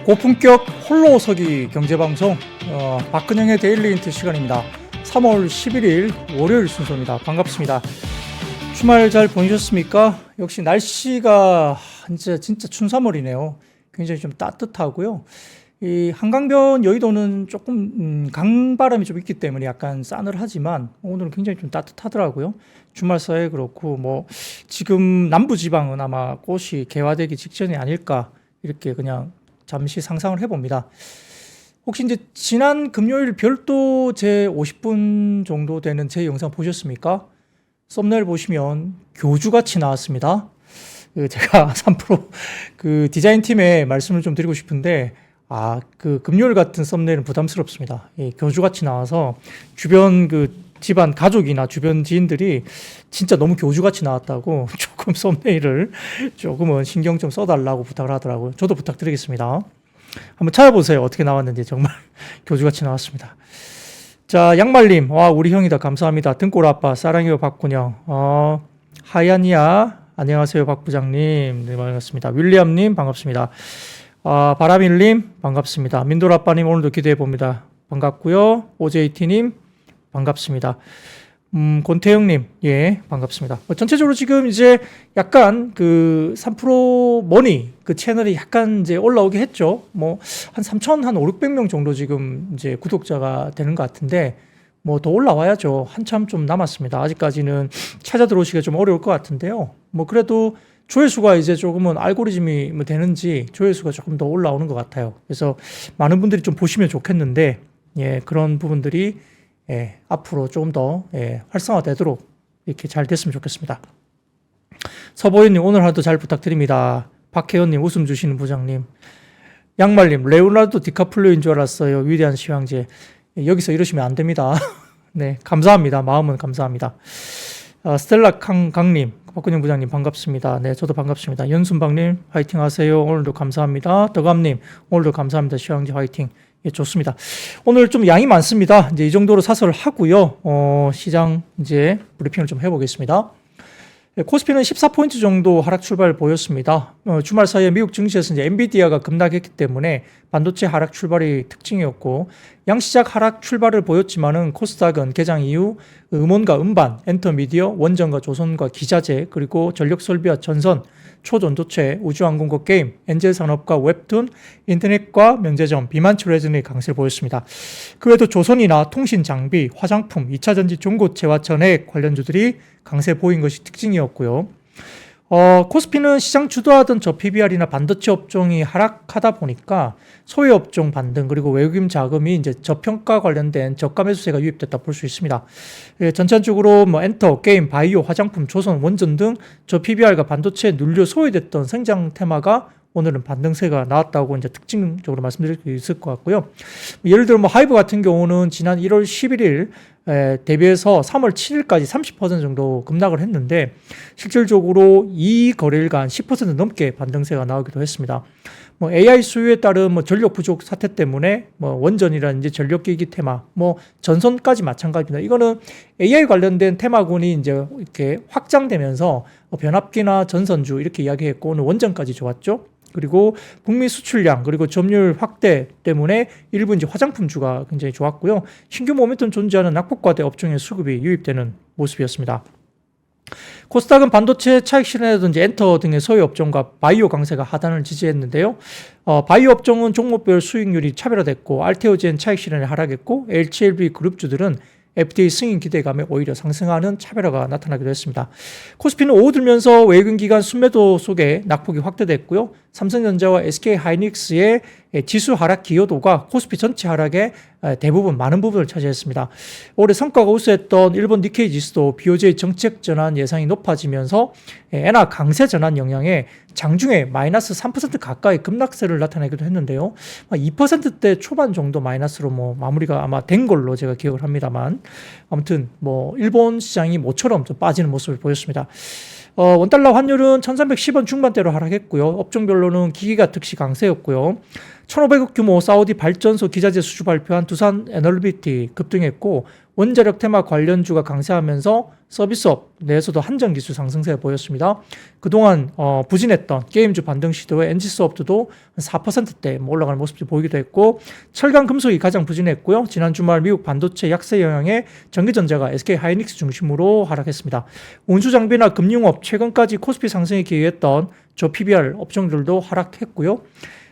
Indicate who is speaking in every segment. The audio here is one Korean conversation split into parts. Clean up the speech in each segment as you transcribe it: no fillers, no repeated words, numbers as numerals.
Speaker 1: 고품격 홀로서기 경제방송 박근영의 데일리 인트 시간입니다. 3월 11일 월요일 순서입니다. 반갑습니다. 주말 잘 보내셨습니까? 역시 날씨가 이제 진짜 춘삼월이네요. 굉장히 좀 따뜻하고요. 이 한강변 여의도는 조금 강바람이 좀 있기 때문에 약간 싸늘하지만 오늘은 굉장히 좀 따뜻하더라고요. 주말 사이에 그렇고 뭐 지금 남부지방은 아마 꽃이 개화되기 직전이 아닐까 이렇게 그냥 잠시 상상을 해봅니다. 혹시 이제 지난 금요일 별도 제 50분 정도 되는 제 영상 보셨습니까? 썸네일 보시면 교주같이 나왔습니다. 제가 3프로 그 디자인팀에 말씀을 좀 드리고 싶은데 그 금요일 같은 썸네일은 부담스럽습니다. 교주같이 나와서 주변 그 집안 가족이나 주변 지인들이 진짜 너무 교주같이 나왔다고 조금 썸네일을 조금은 신경 좀 써달라고 부탁을 하더라고요. 저도 부탁드리겠습니다. 한번 찾아보세요. 어떻게 나왔는지 정말 교주같이 나왔습니다. 자, 양말님, 와 우리 형이다. 감사합니다. 등골 아빠 사랑해요 박군영. 하얀이야 안녕하세요 박 부장님. 네, 반갑습니다. 윌리엄님 반갑습니다. 바라밀님 반갑습니다. 민돌아빠님 오늘도 기대해봅니다. 반갑고요. 오제이티님 반갑습니다. 권태영님, 예, 반갑습니다. 전체적으로 지금 이제 약간 그 3프로 머니 그 채널이 약간 이제 올라오게 했죠. 뭐, 한 5,600명 정도 지금 이제 구독자가 되는 것 같은데, 뭐 더 올라와야죠. 한참 좀 남았습니다. 아직까지는 찾아 들어오시기가 좀 어려울 것 같은데요. 뭐 그래도 조회수가 이제 조금은 알고리즘이 뭐 되는지 조회수가 조금 더 올라오는 것 같아요. 그래서 많은 분들이 좀 보시면 좋겠는데, 예, 그런 부분들이 앞으로 좀 더 활성화되도록 이렇게 잘 됐으면 좋겠습니다. 서보현님 오늘 하루도 잘 부탁드립니다. 박혜연님 웃음 주시는 부장님. 양말님 레오나르도 디카플로인 줄 알았어요. 위대한 시황제. 여기서 이러시면 안 됩니다. 네, 감사합니다. 마음은 감사합니다. 스텔라 강님, 박근영 부장님 반갑습니다. 네, 저도 반갑습니다. 연순방님 화이팅 하세요. 오늘도 감사합니다. 덕암님 오늘도 감사합니다. 시황제 화이팅. 예, 좋습니다. 오늘 좀 양이 많습니다. 이제 이 정도로 사설을 하고요. 시장 이제 브리핑을 좀 해보겠습니다. 코스피는 14포인트 정도 하락 출발 보였습니다. 주말 사이에 미국 증시에서 이제 엔비디아가 급락했기 때문에 반도체 하락 출발이 특징이었고, 양시작 하락 출발을 보였지만은 코스닥은 개장 이후 음원과 음반, 엔터미디어, 원전과 조선과 기자재, 그리고 전력설비와 전선, 초전도체, 우주항공과 게임, 엔젤산업과 웹툰, 인터넷과 명제점, 비만철 회전의 강세를 보였습니다. 그 외에도 조선이나 통신장비, 화장품, 2차전지 중고체와 전액 관련주들이 강세 보인 것이 특징이었고요. 코스피는 시장 주도하던 PBR이나 반도체 업종이 하락하다 보니까 소외 업종 반등 그리고 외국인 자금이 이제 저평가 관련된 저가 매수세가 유입됐다 볼 수 있습니다. 전체적으로 뭐 엔터, 게임, 바이오, 화장품, 조선, 원전 등 PBR과 반도체에 눌려 소외됐던 성장 테마가 오늘은 반등세가 나왔다고 이제 특징적으로 말씀드릴 수 있을 것 같고요. 예를 들어 뭐 하이브 같은 경우는 지난 1월 11일 대비해서 3월 7일까지 30% 정도 급락을 했는데 실질적으로 이 거래일간 10% 넘게 반등세가 나오기도 했습니다. 뭐 AI 수요에 따른 뭐 전력 부족 사태 때문에 뭐 원전이라든지 전력기기 테마, 뭐 전선까지 마찬가지입니다. 이거는 AI 관련된 테마군이 이제 이렇게 확장되면서 변압기나 전선주 이렇게 이야기했고 오늘 원전까지 좋았죠. 그리고 북미 수출량 그리고 점유율 확대 때문에 일부 이제 화장품주가 굉장히 좋았고요. 신규 모멘텀 존재하는 낙폭과대 업종의 수급이 유입되는 모습이었습니다. 코스닥은 반도체 차익 실현이라든지 엔터 등의 소외 업종과 바이오 강세가 하단을 지지했는데요. 바이오 업종은 종목별 수익률이 차별화됐고 알테오젠 차익 실현이 하락했고 HLB 그룹주들은 FDA 승인 기대감에 오히려 상승하는 차별화가 나타나기도 했습니다. 코스피는 오후 들면서 외국인 기관 순매도 속에 낙폭이 확대됐고요. 삼성전자와 SK하이닉스의 지수 하락 기여도가 코스피 전체 하락의 대부분 많은 부분을 차지했습니다. 올해 성과가 우수했던 일본 니케이 지수도 BOJ 정책 전환 예상이 높아지면서 엔화 강세 전환 영향에 장중에 마이너스 3% 가까이 급락세를 나타내기도 했는데요. 2%대 초반 정도 마이너스로 뭐 마무리가 아마 된 걸로 제가 기억을 합니다만 아무튼 뭐 일본 시장이 모처럼 좀 빠지는 모습을 보였습니다. 원달러 환율은 1310원 중반대로 하락했고요. 업종별로는 기기가 특시 강세였고요. 1,500억 규모 사우디 발전소 기자재 수주 발표한 두산 에너비티 급등했고 원자력 테마 관련주가 강세하면서 서비스업 내에서도 한정 기술 상승세 보였습니다. 그동안 부진했던 게임주 반등 시도에 NG소프트도 4%대 올라가는 모습이 보이기도 했고 철강 금속이 가장 부진했고요. 지난 주말 미국 반도체 약세 영향에 전기전자가 SK 하이닉스 중심으로 하락했습니다. 운수장비나 금융업 최근까지 코스피 상승에 기여했던 저 PBR 업종들도 하락했고요.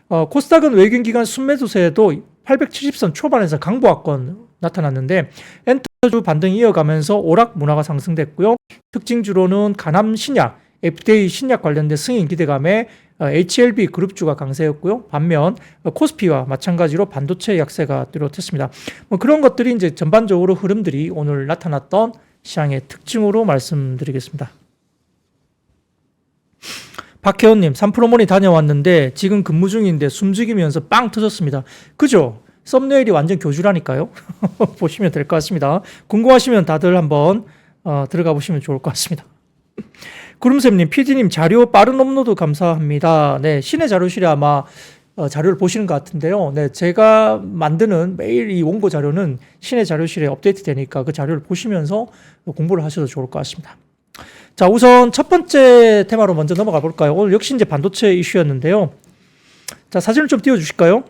Speaker 1: 코스닥은 외국인 기관 순매도세도 870선 초반에서 강보합권 나타났는데 엔터주 반등이 이어가면서 오락 문화가 상승됐고요. 특징주로는 가남 신약, FDA 신약 관련된 승인 기대감에 HLB 그룹주가 강세였고요. 반면 코스피와 마찬가지로 반도체 약세가 뚜렷했습니다. 그런 것들이 이제 전반적으로 흐름들이 오늘 나타났던 시장의 특징으로 말씀드리겠습니다. 박혜원님, 3프로모니 다녀왔는데 지금 근무 중인데 숨죽이면서 빵 터졌습니다. 그죠? 썸네일이 완전 교주라니까요. 보시면 될 것 같습니다. 궁금하시면 다들 한번 들어가 보시면 좋을 것 같습니다. 구름샘님, PD님 자료 빠른 업로드 감사합니다. 네, 신의 자료실에 아마 자료를 보시는 것 같은데요. 네, 제가 만드는 매일 이 원고 자료는 신의 자료실에 업데이트 되니까 그 자료를 보시면서 공부를 하셔도 좋을 것 같습니다. 자, 우선 첫 번째 테마로 먼저 넘어가 볼까요? 오늘 역시 이제 반도체 이슈였는데요. 자, 사진을 좀 띄워주실까요?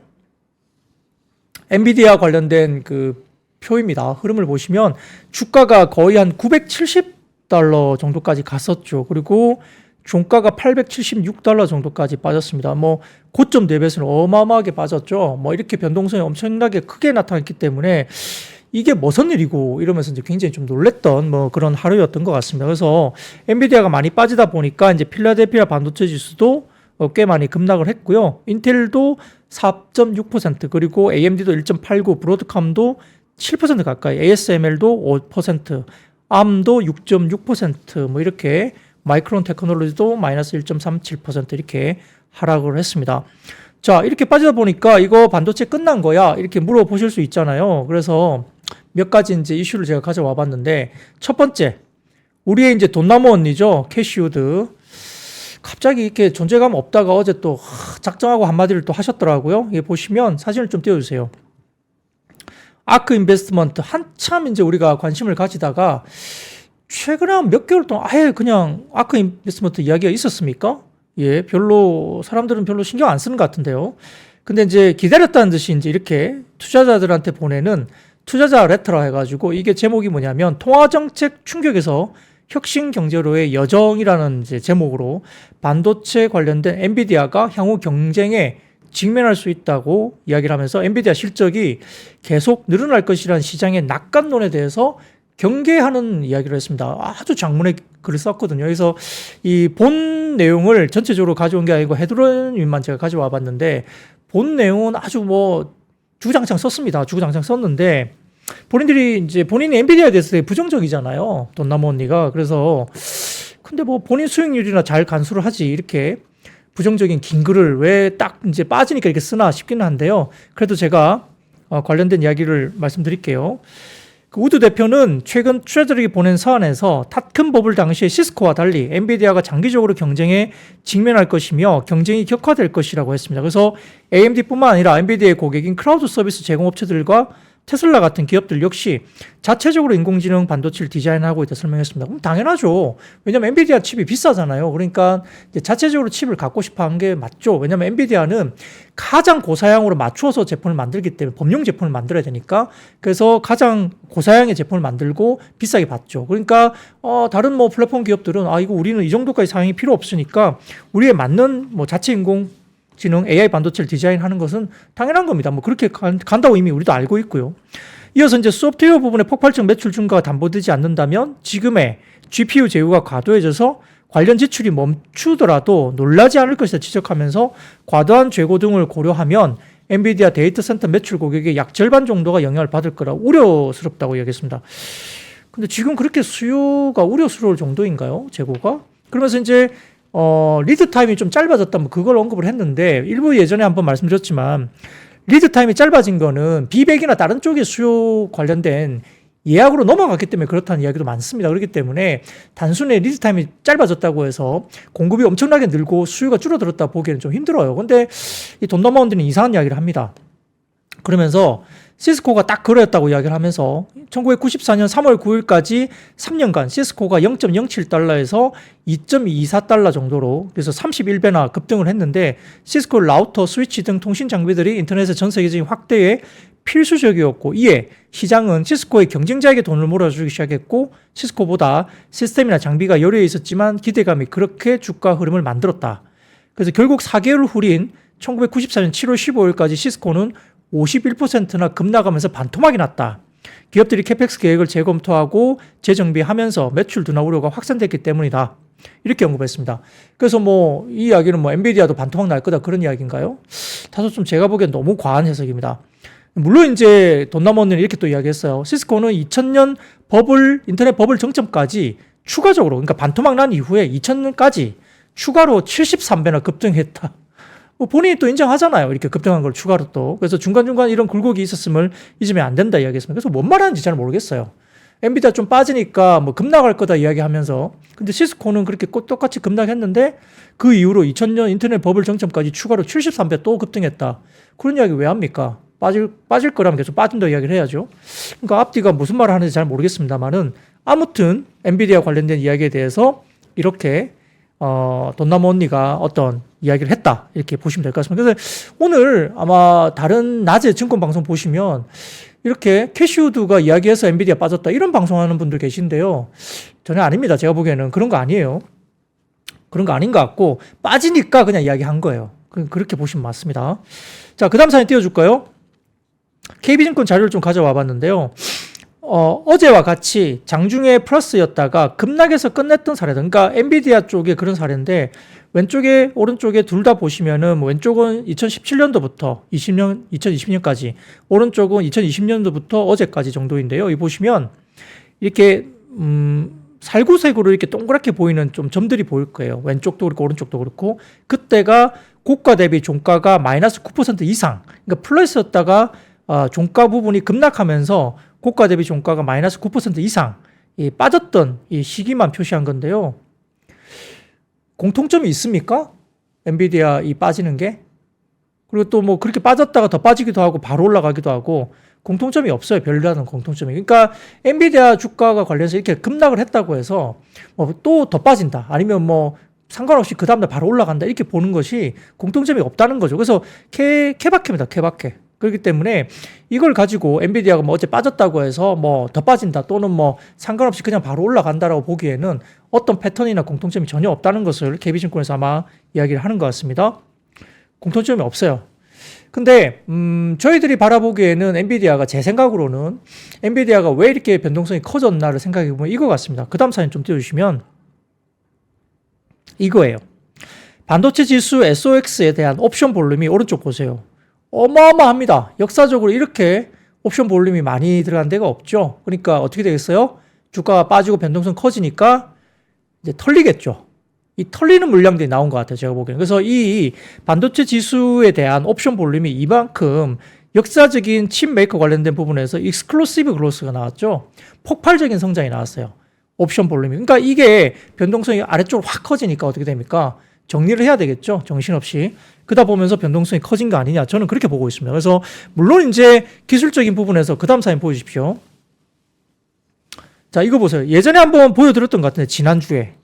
Speaker 1: 엔비디아 관련된 그 표입니다. 흐름을 보시면 주가가 거의 한 970달러 정도까지 갔었죠. 그리고 종가가 876달러 정도까지 빠졌습니다. 고점 대비해서는 어마어마하게 빠졌죠. 이렇게 변동성이 엄청나게 크게 나타났기 때문에 이게 무슨 일이고 이러면서 이제 굉장히 좀 놀랬던 그런 하루였던 것 같습니다. 그래서 엔비디아가 많이 빠지다 보니까 이제 필라델피아 반도체 지수도 꽤 많이 급락을 했고요. 인텔도 4.6% 그리고 AMD도 1.89, 브로드컴도 7% 가까이, ASML도 5%, ARM도 6.6% 이렇게 마이크론 테크놀로지도 마이너스 1.37% 이렇게 하락을 했습니다. 자, 이렇게 빠지다 보니까 이거 반도체 끝난 거야? 이렇게 물어보실 수 있잖아요. 그래서 몇 가지 이제 이슈를 제가 가져와 봤는데, 첫 번째, 우리의 이제 돈나무 언니죠. 캐시우드. 갑자기 이렇게 존재감 없다가 어제 또 작정하고 한마디를 또 하셨더라고요. 예, 보시면 사진을 좀 띄워주세요. 아크 인베스트먼트 한참 이제 우리가 관심을 가지다가 최근에 한 몇 개월 동안 아예 그냥 아크 인베스트먼트 이야기가 있었습니까? 예, 사람들은 별로 신경 안 쓰는 것 같은데요. 근데 이제 기다렸다는 듯이 이제 이렇게 투자자들한테 보내는 투자자 레터라 해가지고 이게 제목이 뭐냐면 통화정책 충격에서 혁신 경제로의 여정이라는 이제 제목으로 반도체 관련된 엔비디아가 향후 경쟁에 직면할 수 있다고 이야기를 하면서 엔비디아 실적이 계속 늘어날 것이라는 시장의 낙관론에 대해서 경계하는 이야기를 했습니다. 아주 장문의 글을 썼거든요. 그래서 이 본 내용을 전체적으로 가져온 게 아니고 헤드라인만 제가 가져와 봤는데 본 내용은 아주 주구장창 썼습니다. 주구장창 썼는데 본인들이 이제 본인이 엔비디아에 대해서 되게 부정적이잖아요. 돈나무 언니가. 그래서 근데 본인 수익률이나 잘 간수를 하지 이렇게 부정적인 긴 글을 왜 딱 이제 빠지니까 이렇게 쓰나 싶기는 한데요. 그래도 제가 관련된 이야기를 말씀드릴게요. 그 우드 대표는 최근 트레저리 보낸 서한에서 닷컴 버블 당시의 시스코와 달리 엔비디아가 장기적으로 경쟁에 직면할 것이며 경쟁이 격화될 것이라고 했습니다. 그래서 AMD뿐만 아니라 엔비디아의 고객인 클라우드 서비스 제공업체들과 테슬라 같은 기업들 역시 자체적으로 인공지능 반도체를 디자인하고 있다 설명했습니다. 그럼 당연하죠. 왜냐하면 엔비디아 칩이 비싸잖아요. 그러니까 이제 자체적으로 칩을 갖고 싶어 한 게 맞죠. 왜냐하면 엔비디아는 가장 고사양으로 맞추어서 제품을 만들기 때문에 범용 제품을 만들어야 되니까 그래서 가장 고사양의 제품을 만들고 비싸게 받죠. 그러니까 다른 플랫폼 기업들은 이거 우리는 이 정도까지 사양이 필요 없으니까 우리에 맞는 자체 인공 지능 AI 반도체를 디자인하는 것은 당연한 겁니다. 그렇게 간다고 이미 우리도 알고 있고요. 이어서 이제 소프트웨어 부분의 폭발적 매출 증가가 담보되지 않는다면 지금의 GPU 제휴가 과도해져서 관련 지출이 멈추더라도 놀라지 않을 것이다 지적하면서 과도한 재고 등을 고려하면 엔비디아 데이터 센터 매출 고객의 약 절반 정도가 영향을 받을 거라 우려스럽다고 이야기했습니다. 근데 지금 그렇게 수요가 우려스러울 정도인가요? 재고가? 그러면서 이제 리드 타임이 좀 짧아졌다면 그걸 언급을 했는데 일부 예전에 한번 말씀드렸지만 리드 타임이 짧아진 거는 비백이나 다른 쪽의 수요 관련된 예약으로 넘어갔기 때문에 그렇다는 이야기도 많습니다. 그렇기 때문에 단순히 리드 타임이 짧아졌다고 해서 공급이 엄청나게 늘고 수요가 줄어들었다 보기에는 좀 힘들어요. 근데 이 돈더마운드는 이상한 이야기를 합니다. 그러면서 시스코가 딱 그랬다고 이야기를 하면서 1994년 3월 9일까지 3년간 시스코가 0.07달러에서 2.24달러 정도로 그래서 31배나 급등을 했는데 시스코 라우터, 스위치 등 통신 장비들이 인터넷의 전 세계적인 확대에 필수적이었고 이에 시장은 시스코의 경쟁자에게 돈을 몰아주기 시작했고 시스코보다 시스템이나 장비가 여려에 있었지만 기대감이 그렇게 주가 흐름을 만들었다. 그래서 결국 4개월 후인 1994년 7월 15일까지 시스코는 51%나 급락하면서 반토막이 났다. 기업들이 캐펙스 계획을 재검토하고 재정비하면서 매출 둔화 우려가 확산됐기 때문이다. 이렇게 언급했습니다. 그래서 이 이야기는 엔비디아도 반토막 날 거다 그런 이야기인가요? 다소 좀 제가 보기엔 너무 과한 해석입니다. 물론 이제 돈나머니는 이렇게 또 이야기했어요. 시스코는 2000년 인터넷 버블 정점까지 추가적으로, 그러니까 반토막 난 이후에 2000년까지 추가로 73배나 급등했다. 본인이 또 인정하잖아요. 이렇게 급등한 걸 추가로 또. 그래서 중간중간 이런 굴곡이 있었음을 잊으면 안 된다 이야기했습니다. 그래서 뭔 말하는지 잘 모르겠어요. 엔비디아 좀 빠지니까 급락할 거다 이야기하면서 근데 시스코는 그렇게 똑같이 급락했는데 그 이후로 2000년 인터넷 버블 정점까지 추가로 73배 또 급등했다. 그런 이야기 왜 합니까? 빠질 거라면 계속 빠진다 이야기를 해야죠. 그러니까 앞뒤가 무슨 말을 하는지 잘 모르겠습니다만은 아무튼 엔비디아 관련된 이야기에 대해서 이렇게 돈나무 언니가 어떤 이야기를 했다 이렇게 보시면 될 것 같습니다. 그래서 오늘 아마 다른 낮에 증권 방송 보시면 이렇게 캐시우드가 이야기해서 엔비디아 빠졌다 이런 방송하는 분들 계신데요. 전혀 아닙니다. 제가 보기에는 그런 거 아니에요. 그런 거 아닌 것 같고 빠지니까 그냥 이야기한 거예요. 그렇게 보시면 맞습니다. 자, 그 다음 사진 띄워줄까요? KB증권 자료를 좀 가져와 봤는데요. 어제와 같이 장중에 플러스였다가 급락해서 끝냈던 사례들. 그러니까 엔비디아 쪽에 그런 사례인데 왼쪽에 오른쪽에 둘 다 보시면은 왼쪽은 2017년도부터 2020년까지 오른쪽은 2020년도부터 어제까지 정도인데요. 이 보시면 이렇게 살구색으로 이렇게 동그랗게 보이는 좀 점들이 보일 거예요. 왼쪽도 그렇고 오른쪽도 그렇고 그때가 고가 대비 종가가 마이너스 9% 이상 그러니까 플러스였다가 종가 부분이 급락하면서 고가 대비 종가가 마이너스 9% 이상 빠졌던 이 시기만 표시한 건데요. 공통점이 있습니까? 엔비디아 빠지는 게? 그리고 또 그렇게 빠졌다가 더 빠지기도 하고 바로 올라가기도 하고 공통점이 없어요. 별다른 공통점이. 그러니까 엔비디아 주가가 관련해서 이렇게 급락을 했다고 해서 또 더 빠진다. 아니면 상관없이 그 다음날 바로 올라간다. 이렇게 보는 것이 공통점이 없다는 거죠. 그래서 케바케입니다. 케바케. 그렇기 때문에 이걸 가지고 엔비디아가 어제 빠졌다고 해서 더 빠진다 또는 상관없이 그냥 바로 올라간다라고 보기에는 어떤 패턴이나 공통점이 전혀 없다는 것을 KB증권에서 아마 이야기를 하는 것 같습니다. 공통점이 없어요. 근데 저희들이 바라보기에는 엔비디아가 제 생각으로는 엔비디아가 왜 이렇게 변동성이 커졌나를 생각해 보면 이거 같습니다. 그 다음 사진 좀 띄워주시면 이거예요. 반도체 지수 SOX에 대한 옵션 볼륨이 오른쪽 보세요. 어마어마합니다. 역사적으로 이렇게 옵션 볼륨이 많이 들어간 데가 없죠. 그러니까 어떻게 되겠어요? 주가가 빠지고 변동성 커지니까 이제 털리겠죠. 이 털리는 물량들이 나온 것 같아요. 제가 보기에는. 그래서 이 반도체 지수에 대한 옵션 볼륨이 이만큼 역사적인 칩 메이커 관련된 부분에서 익스클루시브 그로스가 나왔죠. 폭발적인 성장이 나왔어요. 옵션 볼륨이. 그러니까 이게 변동성이 아래쪽으로 확 커지니까 어떻게 됩니까? 정리를 해야 되겠죠. 정신없이. 그다 보면서 변동성이 커진 거 아니냐. 저는 그렇게 보고 있습니다. 그래서 물론 이제 기술적인 부분에서 그 다음 사진 보여주십시오. 자, 이거 보세요. 예전에 한번 보여드렸던 것 같은데 지난주에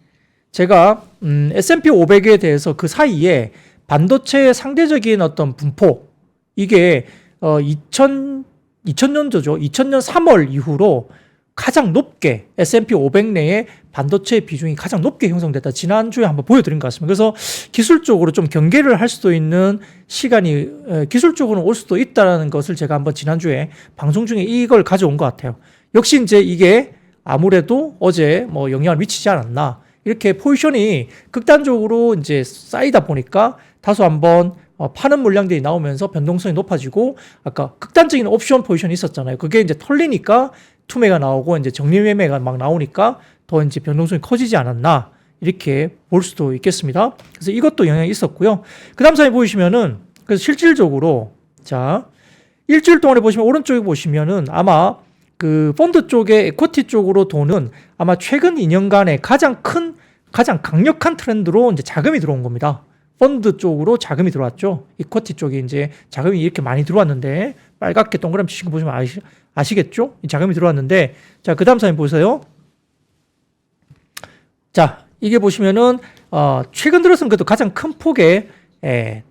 Speaker 1: 제가 S&P 500에 대해서 그 사이에 반도체의 상대적인 어떤 분포 이게 2000년도죠. 2000년 3월 이후로 가장 높게 S&P 500 내에 반도체 비중이 가장 높게 형성됐다. 지난주에 한번 보여드린 것 같습니다. 그래서 기술적으로 좀 경계를 할 수도 있는 시간이 기술적으로는 올 수도 있다는 것을 제가 한번 지난주에 방송 중에 이걸 가져온 것 같아요. 역시 이제 이게 아무래도 어제 영향을 미치지 않았나. 이렇게 포지션이 극단적으로 이제 쌓이다 보니까 다소 한번 파는 물량들이 나오면서 변동성이 높아지고 아까 극단적인 옵션 포지션이 있었잖아요. 그게 이제 털리니까 투매가 나오고 이제 정리 매매가 막 나오니까 더 이제 변동성이 커지지 않았나 이렇게 볼 수도 있겠습니다. 그래서 이것도 영향이 있었고요. 그 다음 사진 보시면은 그래서 실질적으로 자 일주일 동안에 보시면 오른쪽에 보시면은 아마 그 펀드 쪽에 에쿼티 쪽으로 도는 아마 최근 2년간의 가장 강력한 트렌드로 이제 자금이 들어온 겁니다. 펀드 쪽으로 자금이 들어왔죠. 이쿼티 쪽에 이제 자금이 이렇게 많이 들어왔는데, 빨갛게 동그라미 치신 거 보시면 아시겠죠? 이 자금이 들어왔는데, 자, 그 다음 사진 보세요. 자, 이게 보시면은, 최근 들어서는 그래도 가장 큰 폭의,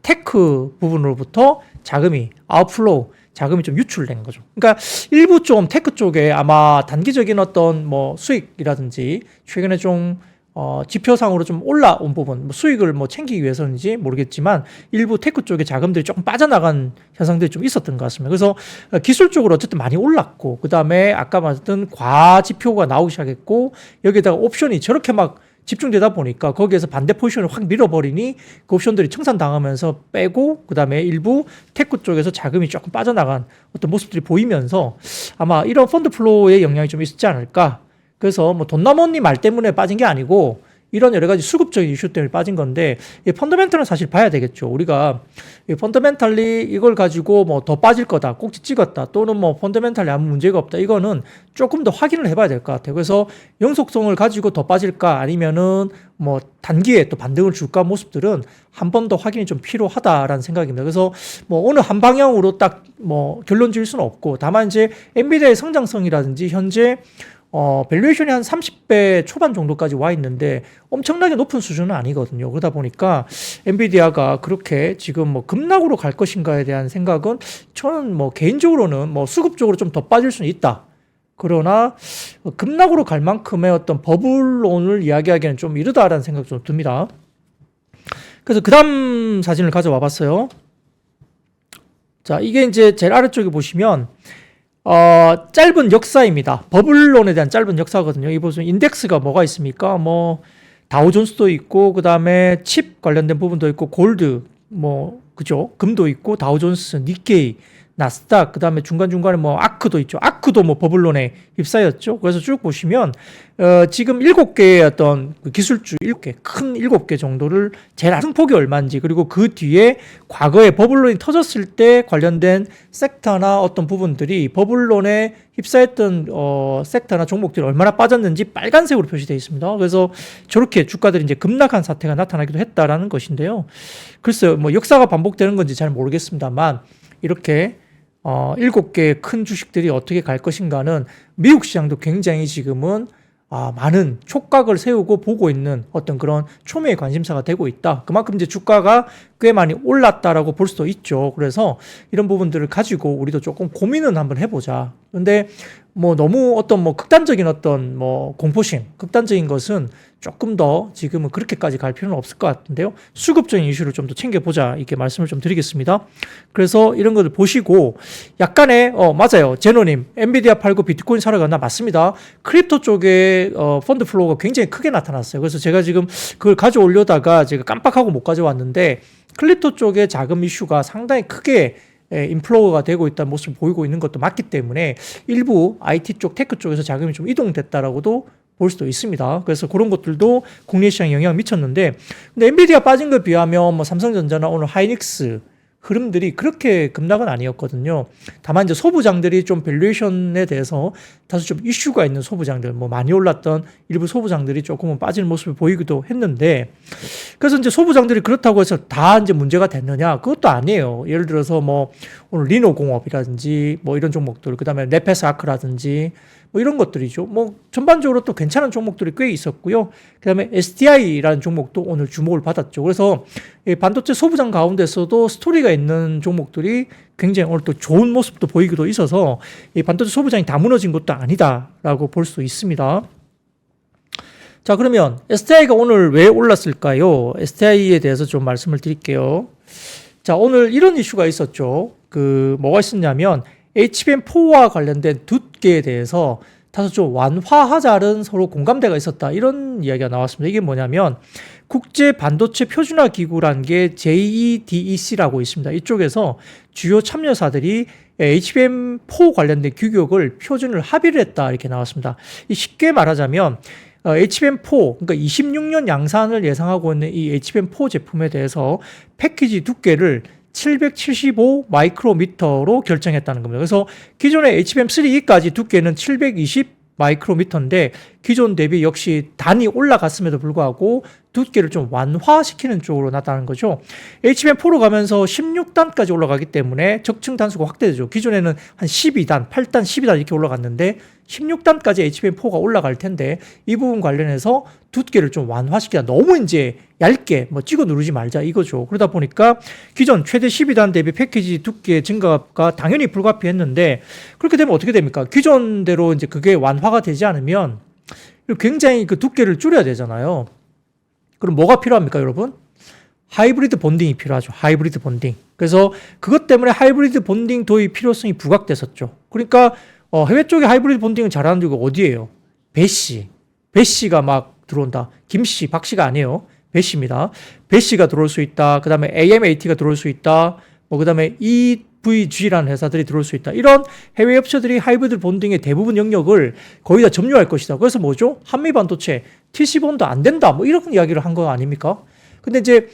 Speaker 1: 테크 부분으로부터 자금이, 아웃플로우, 자금이 좀 유출된 거죠. 그러니까 일부 좀 테크 쪽에 아마 단기적인 어떤 뭐 수익이라든지 최근에 좀 지표상으로 좀 올라온 부분, 뭐 수익을 뭐 챙기기 위해서인지 모르겠지만 일부 테크 쪽에 자금들이 조금 빠져나간 현상들이 좀 있었던 것 같습니다. 그래서 기술적으로 어쨌든 많이 올랐고, 그 다음에 아까 말했던 과지표가 나오기 시작했고, 여기에다가 옵션이 저렇게 막 집중되다 보니까 거기에서 반대 포지션을 확 밀어버리니 그 옵션들이 청산당하면서 빼고, 그 다음에 일부 테크 쪽에서 자금이 조금 빠져나간 어떤 모습들이 보이면서 아마 이런 펀드 플로우의 영향이 좀 있지 않을까. 그래서 뭐 돈나머니 말 때문에 빠진 게 아니고 이런 여러 가지 수급적인 이슈 때문에 빠진 건데, 이 펀더멘털은 사실 봐야 되겠죠. 우리가 이 펀더멘털리 이걸 가지고 뭐 더 빠질 거다, 꼭지 찍었다, 또는 뭐 펀더멘털리 아무 문제가 없다, 이거는 조금 더 확인을 해봐야 될 것 같아요. 그래서 영속성을 가지고 더 빠질까, 아니면은 뭐 단기에 또 반등을 줄까, 모습들은 한 번 더 확인이 좀 필요하다라는 생각입니다. 그래서 뭐 어느 한 방향으로 딱 뭐 결론 지을 수는 없고, 다만 이제 엔비디아의 성장성이라든지 현재 밸류에이션이 한 30배 초반 정도까지 와 있는데 엄청나게 높은 수준은 아니거든요. 그러다 보니까 엔비디아가 그렇게 지금 뭐 급락으로 갈 것인가에 대한 생각은, 저는 뭐 개인적으로는 뭐 수급적으로 좀 더 빠질 수는 있다. 그러나 급락으로 갈 만큼의 어떤 버블론을 이야기하기에는 좀 이르다라는 생각이 좀 듭니다. 그래서 그 다음 사진을 가져와 봤어요. 자, 이게 이제 제일 아래쪽에 보시면 짧은 역사입니다. 버블론에 대한 짧은 역사거든요. 이 보시면 인덱스가 뭐가 있습니까? 뭐 다우존스도 있고, 그 다음에 칩 관련된 부분도 있고, 골드, 뭐 그죠? 금도 있고, 다우존스, 니케이, 나스닥, 그 다음에 중간중간에 뭐 아크도 있죠. 아크도 뭐 버블론에 휩싸였죠. 그래서 쭉 보시면 지금 7개의 어떤 기술주 7개, 큰 7개 정도를 제일 큰 폭이 얼마인지, 그리고 그 뒤에 과거에 버블론이 터졌을 때 관련된 섹터나 어떤 부분들이 버블론에 휩싸였던 섹터나 종목들이 얼마나 빠졌는지 빨간색으로 표시되어 있습니다. 그래서 저렇게 주가들이 이제 급락한 사태가 나타나기도 했다라는 것인데요. 글쎄요, 뭐 역사가 반복되는 건지 잘 모르겠습니다만, 이렇게 7개의 큰 주식들이 어떻게 갈 것인가는 미국 시장도 굉장히 지금은 많은 촉각을 세우고 보고 있는 어떤 그런 초미의 관심사가 되고 있다. 그만큼 이제 주가가 꽤 많이 올랐다라고 볼 수도 있죠. 그래서 이런 부분들을 가지고 우리도 조금 고민은 한번 해보자. 근데 뭐 너무 어떤 뭐 극단적인 어떤 뭐 공포심, 극단적인 것은 조금 더 지금은 그렇게까지 갈 필요는 없을 것 같은데요. 수급적인 이슈를 좀 더 챙겨보자, 이렇게 말씀을 좀 드리겠습니다. 그래서 이런 것을 보시고 약간의 맞아요, 제노님 엔비디아 팔고 비트코인 사러 갔나? 맞습니다. 크립토 쪽에 펀드 플로우가 굉장히 크게 나타났어요. 그래서 제가 지금 그걸 가져오려다가 제가 깜빡하고 못 가져왔는데, 크립토 쪽에 자금 이슈가 상당히 크게 인플로우가 되고 있다는 모습을 보이고 있는 것도 맞기 때문에 일부 IT 쪽, 테크 쪽에서 자금이 좀 이동됐다라고도 볼 수도 있습니다. 그래서 그런 것들도 국내 시장에 영향을 미쳤는데, 근데 엔비디아 빠진 걸 비하면 뭐 삼성전자나 오늘 하이닉스 흐름들이 그렇게 급락은 아니었거든요. 다만 이제 소부장들이 좀 밸류에이션에 대해서 다소 좀 이슈가 있는 소부장들, 뭐 많이 올랐던 일부 소부장들이 조금은 빠지는 모습을 보이기도 했는데, 그래서 이제 소부장들이 그렇다고 해서 다 이제 문제가 됐느냐? 그것도 아니에요. 예를 들어서 뭐 오늘 리노공업이라든지 뭐 이런 종목들, 그 다음에 네페스아크라든지 뭐 이런 것들이죠. 뭐 전반적으로 또 괜찮은 종목들이 꽤 있었고요. 그 다음에 STI라는 종목도 오늘 주목을 받았죠. 그래서 이 반도체 소부장 가운데서도 스토리가 있는 종목들이 굉장히 오늘 또 좋은 모습도 보이기도 있어서 이 반도체 소부장이 다 무너진 것도 아니다라고 볼 수 있습니다. 자, 그러면 STI가 오늘 왜 올랐을까요? STI에 대해서 좀 말씀을 드릴게요. 자, 오늘 이런 이슈가 있었죠. 뭐가 있었냐면 HBM4와 관련된 두께에 대해서 다소 좀 완화하자는 서로 공감대가 있었다, 이런 이야기가 나왔습니다. 이게 뭐냐면 국제 반도체 표준화 기구란 게 JEDEC라고 있습니다. 이쪽에서 주요 참여사들이 HBM4 관련된 규격을 표준을 합의를 했다, 이렇게 나왔습니다. 쉽게 말하자면 HBM4, 그러니까 26년 양산을 예상하고 있는 이 HBM4 제품에 대해서 패키지 두께를 775 마이크로미터로 결정했다는 겁니다. 그래서 기존의 HBM3E까지 두께는 720 마이크로미터인데 기존 대비 역시 단이 올라갔음에도 불구하고 두께를 좀 완화시키는 쪽으로 나타나는 거죠. HBM4로 가면서 16단까지 올라가기 때문에 적층 단수가 확대되죠. 기존에는 한 12단, 8단, 12단 이렇게 올라갔는데 16단까지 HBM4가 올라갈 텐데 이 부분 관련해서 두께를 좀 완화시키다. 너무 이제 얇게 뭐 찍어 누르지 말자 이거죠. 그러다 보니까 기존 최대 12단 대비 패키지 두께 증가가 당연히 불가피했는데 그렇게 되면 어떻게 됩니까? 기존대로 이제 그게 완화가 되지 않으면 굉장히 그 두께를 줄여야 되잖아요. 그럼 뭐가 필요합니까, 여러분? 하이브리드 본딩이 필요하죠. 하이브리드 본딩. 그래서 그것 때문에 하이브리드 본딩 도입 필요성이 부각됐었죠. 그러니까 해외 쪽에 하이브리드 본딩을 잘하는 데가 어디예요? 배시. 배시가 막 들어온다. 김씨, 박씨가 아니에요. 배시입니다. 배시가 들어올 수 있다. 그 다음에 AMAT가 들어올 수 있다. 그 다음에 EVG라는 회사들이 들어올 수 있다. 이런 해외 업체들이 하이브리드 본딩의 대부분 영역을 거의 다 점유할 것이다. 그래서 뭐죠? 한미 반도체, TC본도 안 된다. 뭐 이런 이야기를 한 거 아닙니까? 근데 이제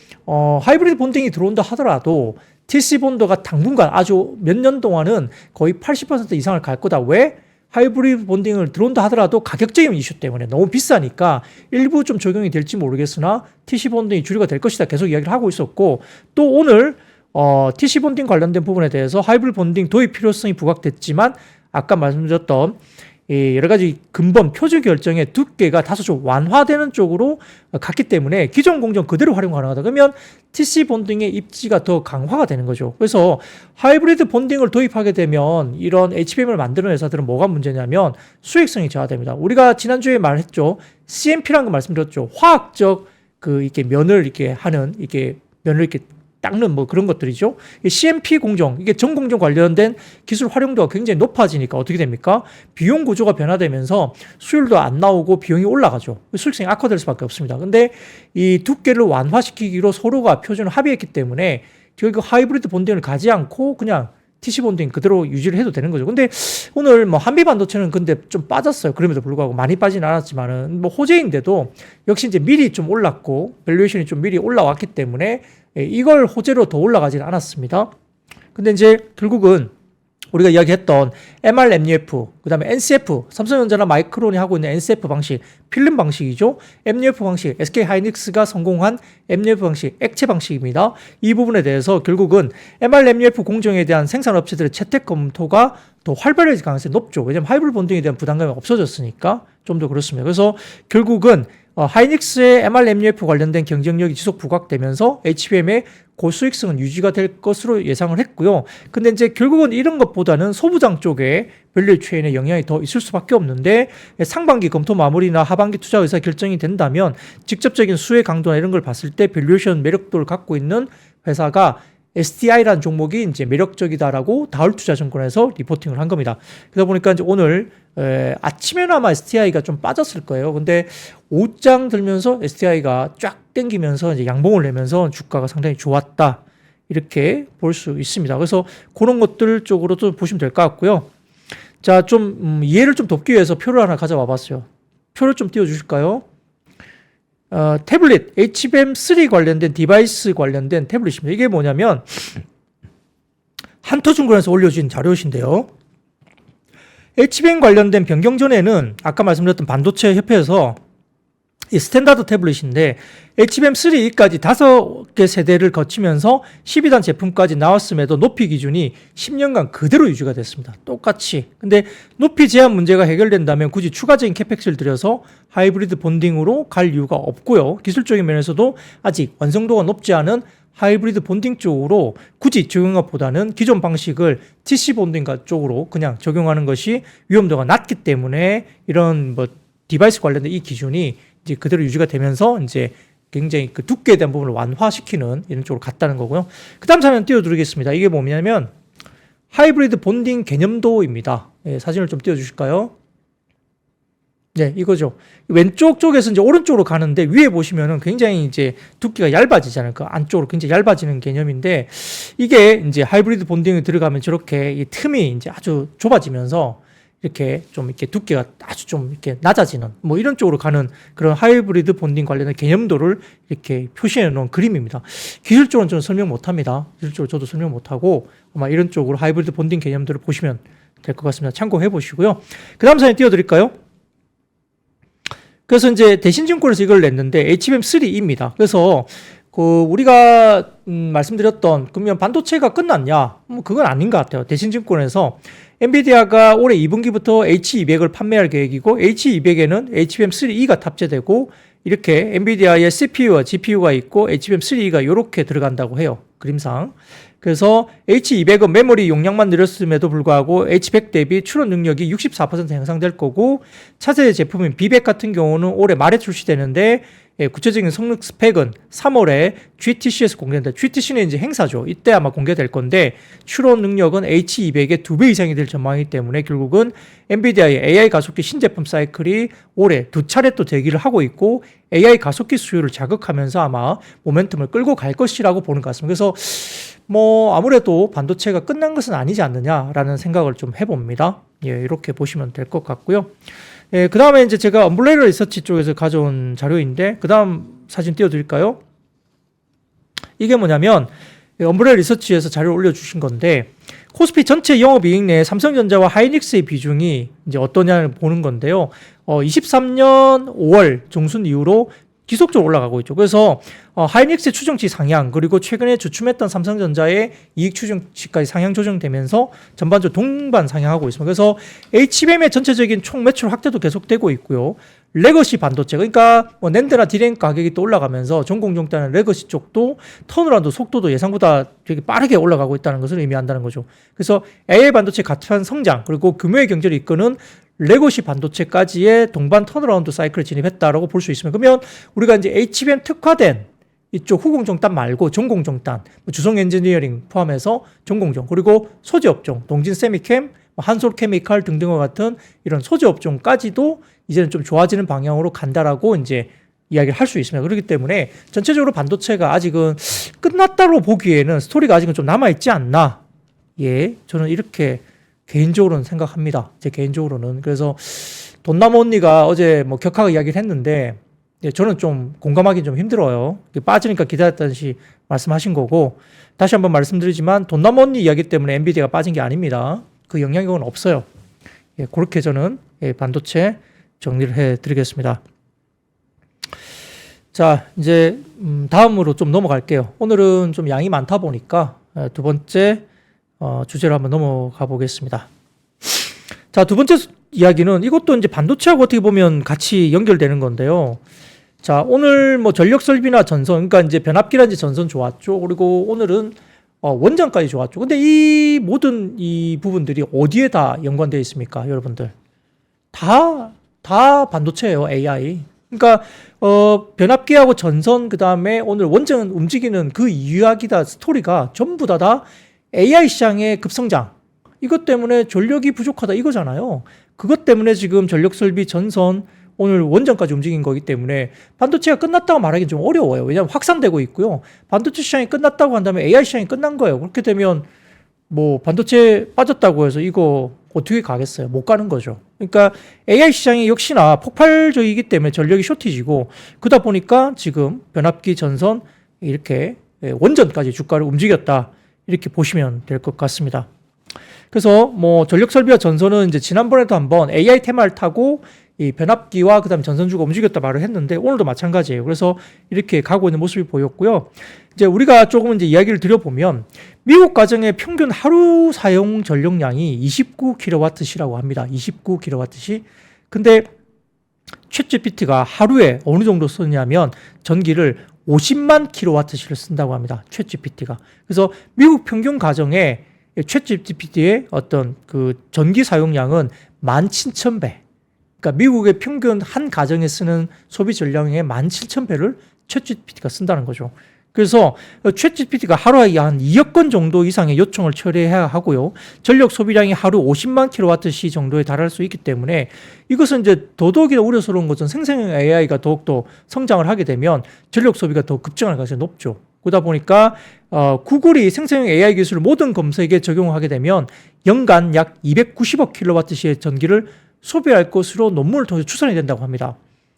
Speaker 1: 하이브리드 본딩이 들어온다 하더라도 TC본도가 당분간 아주 몇 년 동안은 거의 80% 이상을 갈 거다. 왜? 하이브리드 본딩을 들어온다 하더라도 가격적인 이슈 때문에 너무 비싸니까 일부 좀 적용이 될지 모르겠으나 TC 본딩이 주류가 될 것이다. 계속 이야기를 하고 있었고 또 오늘 TC 본딩 관련된 부분에 대해서 하이브리드 본딩 도입 필요성이 부각됐지만 아까 말씀드렸던 여러 가지 근본 표준 결정의 두께가 다소 좀 완화되는 쪽으로 갔기 때문에 기존 공정 그대로 활용 가능하다. 그러면 TC 본딩의 입지가 더 강화가 되는 거죠. 그래서 하이브리드 본딩을 도입하게 되면 이런 HBM을 만드는 회사들은 뭐가 문제냐면 수익성이 저하됩니다. 우리가 지난주에 말했죠. CMP라는 거 말씀드렸죠. 화학적 이렇게 면을 이렇게 하는 면을 이렇게 닦는 뭐 그런 것들이죠. CMP 공정, 이게 전공정 관련된 기술 활용도가 굉장히 높아지니까 어떻게 됩니까? 비용 구조가 변화되면서 수율도 안 나오고 비용이 올라가죠. 수익성이 악화될 수밖에 없습니다. 근데 이 두께를 완화시키기로 서로가 표준을 합의했기 때문에 결국 하이브리드 본딩을 가지 않고 그냥 TC 본딩 그대로 유지를 해도 되는 거죠. 근데 오늘 뭐 한미 반도체는 근데 좀 빠졌어요. 그럼에도 불구하고 많이 빠지는 않았지만은 뭐 호재인데도 역시 이제 미리 좀 올랐고 밸류에이션이 좀 미리 올라왔기 때문에 이걸 호재로 더 올라가지는 않았습니다. 근데 이제 결국은 우리가 이야기했던 MR-MUF, 그 다음에 NCF, 삼성전자나 마이크론이 하고 있는 NCF 방식, 필름 방식이죠. MUF 방식, SK하이닉스가 성공한 MUF 방식, 액체 방식입니다. 이 부분에 대해서 결국은 MR-MUF 공정에 대한 생산업체들의 채택 검토가 더 활발해질 가능성이 높죠. 왜냐하면 하이브리드 본딩에 대한 부담감이 없어졌으니까 좀 더 그렇습니다. 그래서 결국은 하이닉스의 MR-MUF 관련된 경쟁력이 지속 부각되면서 HBM의 고수익성은 유지가 될 것으로 예상을 했고요. 근데 이제 결국은 이런 것보다는 소부장 쪽에 밸류 체인에 영향이 더 있을 수밖에 없는데 상반기 검토 마무리나 하반기 투자 의사 결정이 된다면 직접적인 수혜 강도나 이런 걸 봤을 때 밸류에이션 매력도를 갖고 있는 회사가 STI라는 종목이 이제 매력적이다라고 다울투자증권에서 리포팅을 한 겁니다. 그러다 보니까 이제 오늘 아침에는 아마 STI가 좀 빠졌을 거예요. 근데 오후장 들면서 STI가 쫙 땡기면서 이제 양봉을 내면서 주가가 상당히 좋았다. 이렇게 볼 수 있습니다. 그래서 그런 것들 쪽으로도 보시면 될 것 같고요. 자, 좀 이해를 좀 돕기 위해서 표를 하나 가져와 봤어요. 표를 좀 띄워 주실까요? 태블릿, HBM3 관련된 디바이스 관련된 태블릿입니다. 이게 뭐냐면 한터증권에서 올려준 자료신데요. HBM 관련된 변경 전에는 아까 말씀드렸던 반도체 협회에서 이 스탠다드 태블릿인데 HBM3까지 5개 세대를 거치면서 12단 제품까지 나왔음에도 높이 기준이 10년간 그대로 유지가 됐습니다. 똑같이. 근데 높이 제한 문제가 해결된다면 굳이 추가적인 캐펙스를 들여서 하이브리드 본딩으로 갈 이유가 없고요. 기술적인 면에서도 아직 완성도가 높지 않은 하이브리드 본딩 쪽으로 굳이 적용한 것보다는 기존 방식을 TC 본딩 쪽으로 그냥 적용하는 것이 위험도가 낮기 때문에 이런 뭐 디바이스 관련된 이 기준이 이제 그대로 유지가 되면서 이제 굉장히 그 두께에 대한 부분을 완화시키는 이런 쪽으로 갔다는 거고요. 그 다음 사진 띄워드리겠습니다. 이게 뭐냐면 하이브리드 본딩 개념도입니다. 사진을 좀 띄워주실까요? 네, 이거죠. 왼쪽 쪽에서 이제 오른쪽으로 가는데 위에 보시면은 굉장히 이제 두께가 얇아지잖아요. 그 안쪽으로 굉장히 얇아지는 개념인데 이게 이제 하이브리드 본딩에 들어가면 저렇게 이 틈이 이제 아주 좁아지면서 이렇게 좀 이렇게 두께가 아주 좀 이렇게 낮아지는 뭐 이런 쪽으로 가는 그런 하이브리드 본딩 관련된 개념도를 이렇게 표시해 놓은 그림입니다. 기술적으로는 저는 설명 못 합니다. 기술적으로 저도 설명 못 하고 아마 이런 쪽으로 하이브리드 본딩 개념들을 보시면 될 것 같습니다. 참고해 보시고요. 그 다음 사진 띄워드릴까요? 그래서 이제 대신증권에서 이걸 냈는데 HBM3E입니다. 그래서 우리가 말씀드렸던 그러면 반도체가 끝났냐? 뭐 그건 아닌 것 같아요. 대신증권에서 엔비디아가 올해 2분기부터 H200을 판매할 계획이고 H200에는 HBM3E가 탑재되고 이렇게 엔비디아의 CPU와 GPU가 있고 HBM3E가 이렇게 들어간다고 해요. 그림상. 그래서 H200은 메모리 용량만 늘었음에도 불구하고 H100 대비 출원 능력이 64% 향상될 거고 차세대 제품인 B100 같은 경우는 올해 말에 출시되는데 구체적인 성능 스펙은 3월에 GTC에서 공개된다. GTC는 이제 행사죠. 이때 아마 공개될 건데 출원 능력은 H200의 2배 이상이 될 전망이기 때문에 결국은 엔비디아의 AI 가속기 신제품 사이클이 올해 2차례 또 대기를 하고 있고 AI 가속기 수요를 자극하면서 아마 모멘텀을 끌고 갈 것이라고 보는 것 같습니다. 그래서 뭐 아무래도 반도체가 끝난 것은 아니지 않느냐라는 생각을 좀 해봅니다. 예, 이렇게 보시면 될 것 같고요. 예, 그 다음에 이제 제가 엄블레이러 리서치 쪽에서 가져온 자료인데, 그 다음 사진 띄워드릴까요? 이게 뭐냐면, 엄블레이러 리서치에서 자료를 올려주신 건데, 코스피 전체 영업이익 내에 삼성전자와 하이닉스의 비중이 이제 어떠냐를 보는 건데요. 23년 5월 중순 이후로 지속적으로 올라가고 있죠. 그래서 하이닉스의 추정치 상향, 그리고 최근에 주춤했던 삼성전자의 이익 추정치까지 상향 조정되면서 전반적으로 동반 상향하고 있습니다. 그래서 HBM의 전체적인 총 매출 확대도 계속되고 있고요. 레거시 반도체, 그러니까 뭐 낸드나 디램 가격이 또 올라가면서 전공정단의 레거시 쪽도 턴어라운드 속도도 예상보다 되게 빠르게 올라가고 있다는 것을 의미한다는 거죠. 그래서 AI 반도체 가치판 성장, 그리고 금융의 경제를 이끄는 레거시 반도체까지의 동반 턴어라운드 사이클을 진입했다라고 볼 수 있습니다. 그러면 우리가 이제 HBM 특화된 이쪽 후공정단 말고 전공정단, 주성 엔지니어링 포함해서 전공정, 그리고 소재 업종, 동진 세미캠, 한솔 케미칼 등등과 같은 이런 소재 업종까지도 이제는 좀 좋아지는 방향으로 간다라고 이제 이야기를 할 수 있습니다. 그렇기 때문에 전체적으로 반도체가 아직은 끝났다고 보기에는 스토리가 아직은 좀 남아있지 않나. 예, 저는 이렇게 개인적으로는 생각합니다. 제 개인적으로는. 그래서 돈나무 언니가 어제 뭐 격하게 이야기를 했는데, 예, 저는 좀 공감하기 좀 힘들어요. 빠지니까 기다렸다시 말씀하신 거고, 다시 한번 말씀드리지만 돈나무 언니 이야기 때문에 엔비디아가 빠진 게 아닙니다. 그 영향력은 없어요. 예, 그렇게 저는 반도체 정리를 해드리겠습니다. 자, 이제 다음으로 좀 넘어갈게요. 오늘은 좀 양이 많다 보니까 두 번째 주제로 한번 넘어가 보겠습니다. 자, 두 번째 이야기는 이것도 이제 반도체하고 어떻게 보면 같이 연결되는 건데요. 자, 오늘 뭐 전력 설비나 전선, 그러니까 이제 변압기라든지 전선 좋았죠. 그리고 오늘은 원전까지 좋았죠. 근데 이 모든 이 부분들이 어디에 다 연관되어 있습니까, 여러분들? 다 반도체예요, AI. 그러니까 변압기하고 전선, 그 다음에 오늘 원전 움직이는 그 이야기다, 스토리가 전부 다 AI 시장의 급성장, 이것 때문에 전력이 부족하다 이거잖아요. 그것 때문에 지금 전력 설비, 전선, 오늘 원전까지 움직인 거기 때문에 반도체가 끝났다고 말하기는 좀 어려워요. 왜냐하면 확산되고 있고요. 반도체 시장이 끝났다고 한다면 AI 시장이 끝난 거예요. 그렇게 되면 뭐 반도체 빠졌다고 해서 이거 어떻게 가겠어요? 못 가는 거죠. 그러니까 AI 시장이 역시나 폭발적이기 때문에 전력이 쇼티지고, 그러다 보니까 지금 변압기, 전선, 이렇게 원전까지 주가를 움직였다, 이렇게 보시면 될 것 같습니다. 그래서 뭐 전력 설비와 전선은 이제 지난번에도 한번 AI 테마를 타고 이 변압기와 그다음 전선주가 움직였다 말을 했는데 오늘도 마찬가지예요. 그래서 이렇게 가고 있는 모습이 보였고요. 이제 우리가 조금 이제 이야기를 드려보면 미국 가정의 평균 하루 사용 전력량이 29kWh라고 합니다. 29kWh. 근데 챗GPT가 하루에 어느 정도 쓰냐면 전기를 50만 kWh를 쓴다고 합니다. 챗GPT가. 그래서 미국 평균 가정의 챗GPT의 어떤 그 전기 사용량은 17,000배. 그러니까 미국의 평균 한 가정에 쓰는 소비 전량의 17,000배를 챗GPT가 쓴다는 거죠. 그래서 챗GPT가 하루에 한 2억 건 정도 이상의 요청을 처리해야 하고요. 전력 소비량이 하루 50만 kWh 정도에 달할 수 있기 때문에 이것은 이제 더더욱이나 우려스러운 것은 생성형 AI가 더욱더 성장을 하게 되면 전력 소비가 더 급증할 가능성이 높죠. 그러다 보니까 구글이 생성형 AI 기술을 모든 검색에 적용하게 되면 연간 약 290억 킬로와트시의 전기를 소비할 것으로 논문을 통해 추산이 된다고 합니다.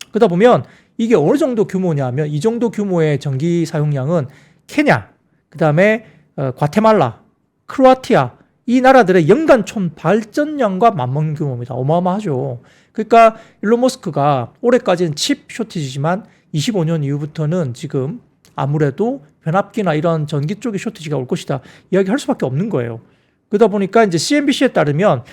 Speaker 1: 그러다 보면 이게 어느 정도 규모냐면 이 정도 규모의 전기 사용량은 케냐, 그 다음에 과테말라, 크로아티아 이 나라들의 연간 총 발전량과 맞먹는 규모입니다. 어마어마하죠. 그러니까 일론 머스크가 올해까지는 칩 쇼티지지만 25년 이후부터는 지금 아무래도 변압기나 이런 전기 쪽의 쇼티지가 올 것이다 이야기할 수밖에 없는 거예요. 그러다 보니까 이제 CNBC에 따르면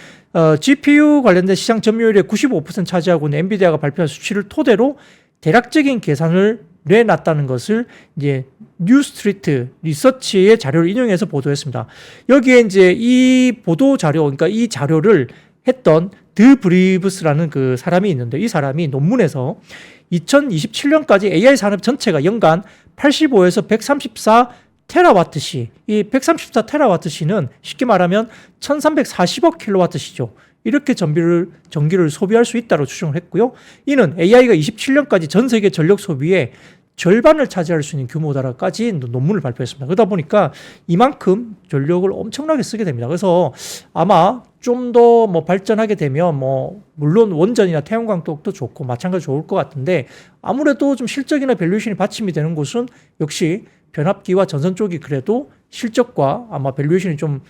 Speaker 1: GPU 관련된 시장 점유율의 95% 차지하고 있는 엔비디아가 발표한 수치를 토대로 대략적인 계산을 내놨다는 것을 이제 뉴스트리트 리서치의 자료를 인용해서 보도했습니다. 여기에 이제 이 보도 자료, 그러니까 이 자료를 했던 드 브리브스라는 그 사람이 있는데 이 사람이 논문에서 2027년까지 AI 산업 전체가 연간 85에서 134 테라와트시, 이 134 테라와트시는 쉽게 말하면 1340억 킬로와트시죠. 이렇게 전기를 소비할 수 있다고 추정을 했고요. 이는 AI가 27년까지 전 세계 전력 소비의 절반을 차지할 수 있는 규모다라까지 논문을 발표했습니다. 그러다 보니까 이만큼 전력을 엄청나게 쓰게 됩니다. 그래서 아마 좀 더 뭐 발전하게 되면 뭐 물론 원전이나 태양광도 좋고 마찬가지로 좋을 것 같은데 아무래도 좀 실적이나 밸류에이션이 받침이 되는 곳은 역시 변압기와 전선 쪽이 그래도 실적과 아마 밸류에이션이 좀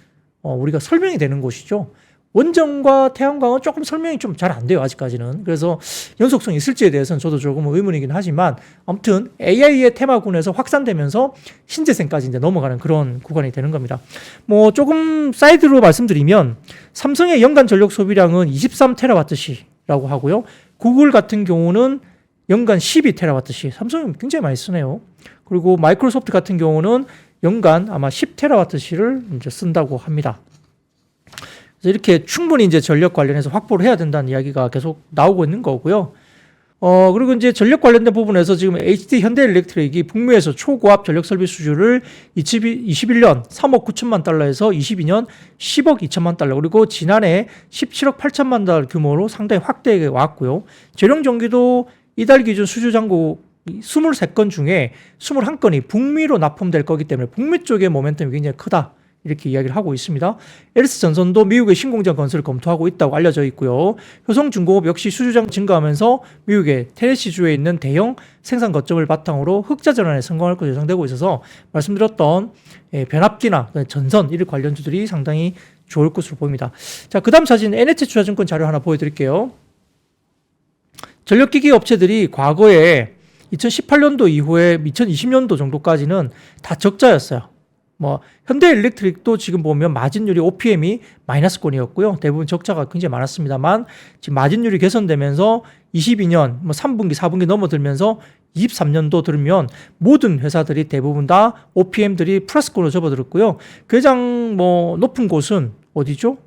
Speaker 1: 우리가 설명이 되는 곳이죠. 원전과 태양광은 조금 설명이 좀 잘 안 돼요, 아직까지는. 그래서 연속성이 있을지에 대해서는 저도 조금 의문이긴 하지만 아무튼 AI의 테마군에서 확산되면서 신재생까지 이제 넘어가는 그런 구간이 되는 겁니다. 뭐 조금 사이드로 말씀드리면 삼성의 연간 전력 소비량은 23 테라와트시라고 하고요. 구글 같은 경우는 연간 12 테라와트시. 삼성이 굉장히 많이 쓰네요. 그리고 마이크로소프트 같은 경우는 연간 아마 10 테라와트시를 이제 쓴다고 합니다. 그래서 이렇게 충분히 이제 전력 관련해서 확보를 해야 된다는 이야기가 계속 나오고 있는 거고요. 그리고 이제 전력 관련된 부분에서 지금 HD 현대일렉트릭이 북미에서 초고압 전력 설비 수주를 21년 3억 9천만 달러에서 22년 10억 2천만 달러, 그리고 지난해 17억 8천만 달러 규모로 상당히 확대해 왔고요. 재령 전기도 이달 기준 수주 잔고 23건 중에 21건이 북미로 납품될 거기 때문에 북미 쪽의 모멘텀이 굉장히 크다. 이렇게 이야기를 하고 있습니다. LS전선도 미국의 신공장 건설을 검토하고 있다고 알려져 있고요. 효성중공업 역시 수주장 증가하면서 미국의 테네시주에 있는 대형 생산 거점을 바탕으로 흑자 전환에 성공할 것으로 예상되고 있어서 말씀드렸던 변압기나 전선 이런 관련주들이 상당히 좋을 것으로 보입니다. 자, 그 다음 사진 NH투자증권 자료 하나 보여드릴게요. 전력기기 업체들이 과거에 2018년도 이후에 2020년도 정도까지는 다 적자였어요. 뭐 현대일렉트릭도 지금 보면 마진율이 OPM이 마이너스권이었고요. 대부분 적자가 굉장히 많았습니다만 지금 마진율이 개선되면서 22년 뭐 3분기, 4분기 넘어들면서 23년도 들면 모든 회사들이 대부분 다 OPM들이 플러스권으로 접어들었고요. 가장 뭐 높은 곳은 어디죠?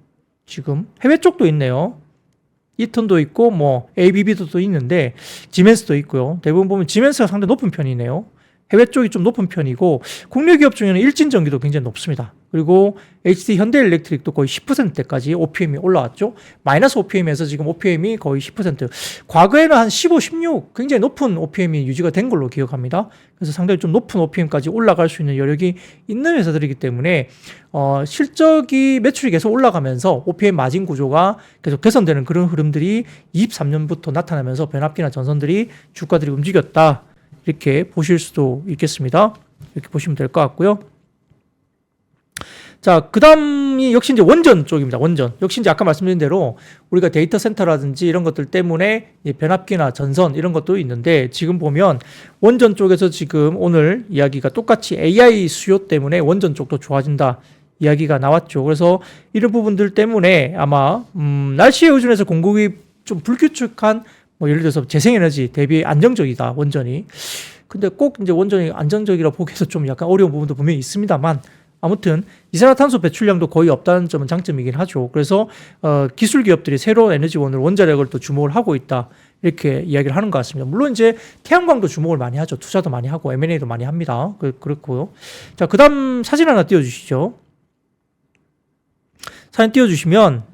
Speaker 1: 지금 해외 쪽도 있네요. 이턴도 있고 뭐 ABB도 또 있는데 지멘스도 있고요. 대부분 보면 지멘스가 상당히 높은 편이네요. 해외 쪽이 좀 높은 편이고 국내 기업 중에는 일진전기도 굉장히 높습니다. 그리고 HD 현대일렉트릭도 거의 10%대까지 OPM이 올라왔죠. 마이너스 OPM에서 지금 OPM이 거의 10%. 과거에는 한 15, 16 굉장히 높은 OPM이 유지가 된 걸로 기억합니다. 그래서 상당히 좀 높은 OPM까지 올라갈 수 있는 여력이 있는 회사들이기 때문에 실적이 매출이 계속 올라가면서 OPM 마진 구조가 계속 개선되는 그런 흐름들이 23년부터 나타나면서 변압기나 전선들이 주가들이 움직였다. 이렇게 보실 수도 있겠습니다. 이렇게 보시면 될 것 같고요. 자, 그 다음이 역시 이제 원전 쪽입니다. 원전. 역시 이제 아까 말씀드린 대로 우리가 데이터 센터라든지 이런 것들 때문에 변압기나 전선 이런 것도 있는데 지금 보면 원전 쪽에서 지금 오늘 이야기가 똑같이 AI 수요 때문에 원전 쪽도 좋아진다. 이야기가 나왔죠. 그래서 이런 부분들 때문에 아마 날씨에 의존해서 공급이 좀 불규칙한 뭐 예를 들어서 재생에너지 대비 안정적이다, 원전이. 근데 꼭 이제 원전이 안정적이라 보기에서 좀 약간 어려운 부분도 분명히 있습니다만 아무튼 이산화탄소 배출량도 거의 없다는 점은 장점이긴 하죠. 그래서 기술 기업들이 새로운 에너지원으로 원자력을 또 주목을 하고 있다. 이렇게 이야기를 하는 것 같습니다. 물론 이제 태양광도 주목을 많이 하죠. 투자도 많이 하고 M&A도 많이 합니다. 그렇고요. 자, 그 다음 사진 하나 띄워주시죠. 사진 띄워주시면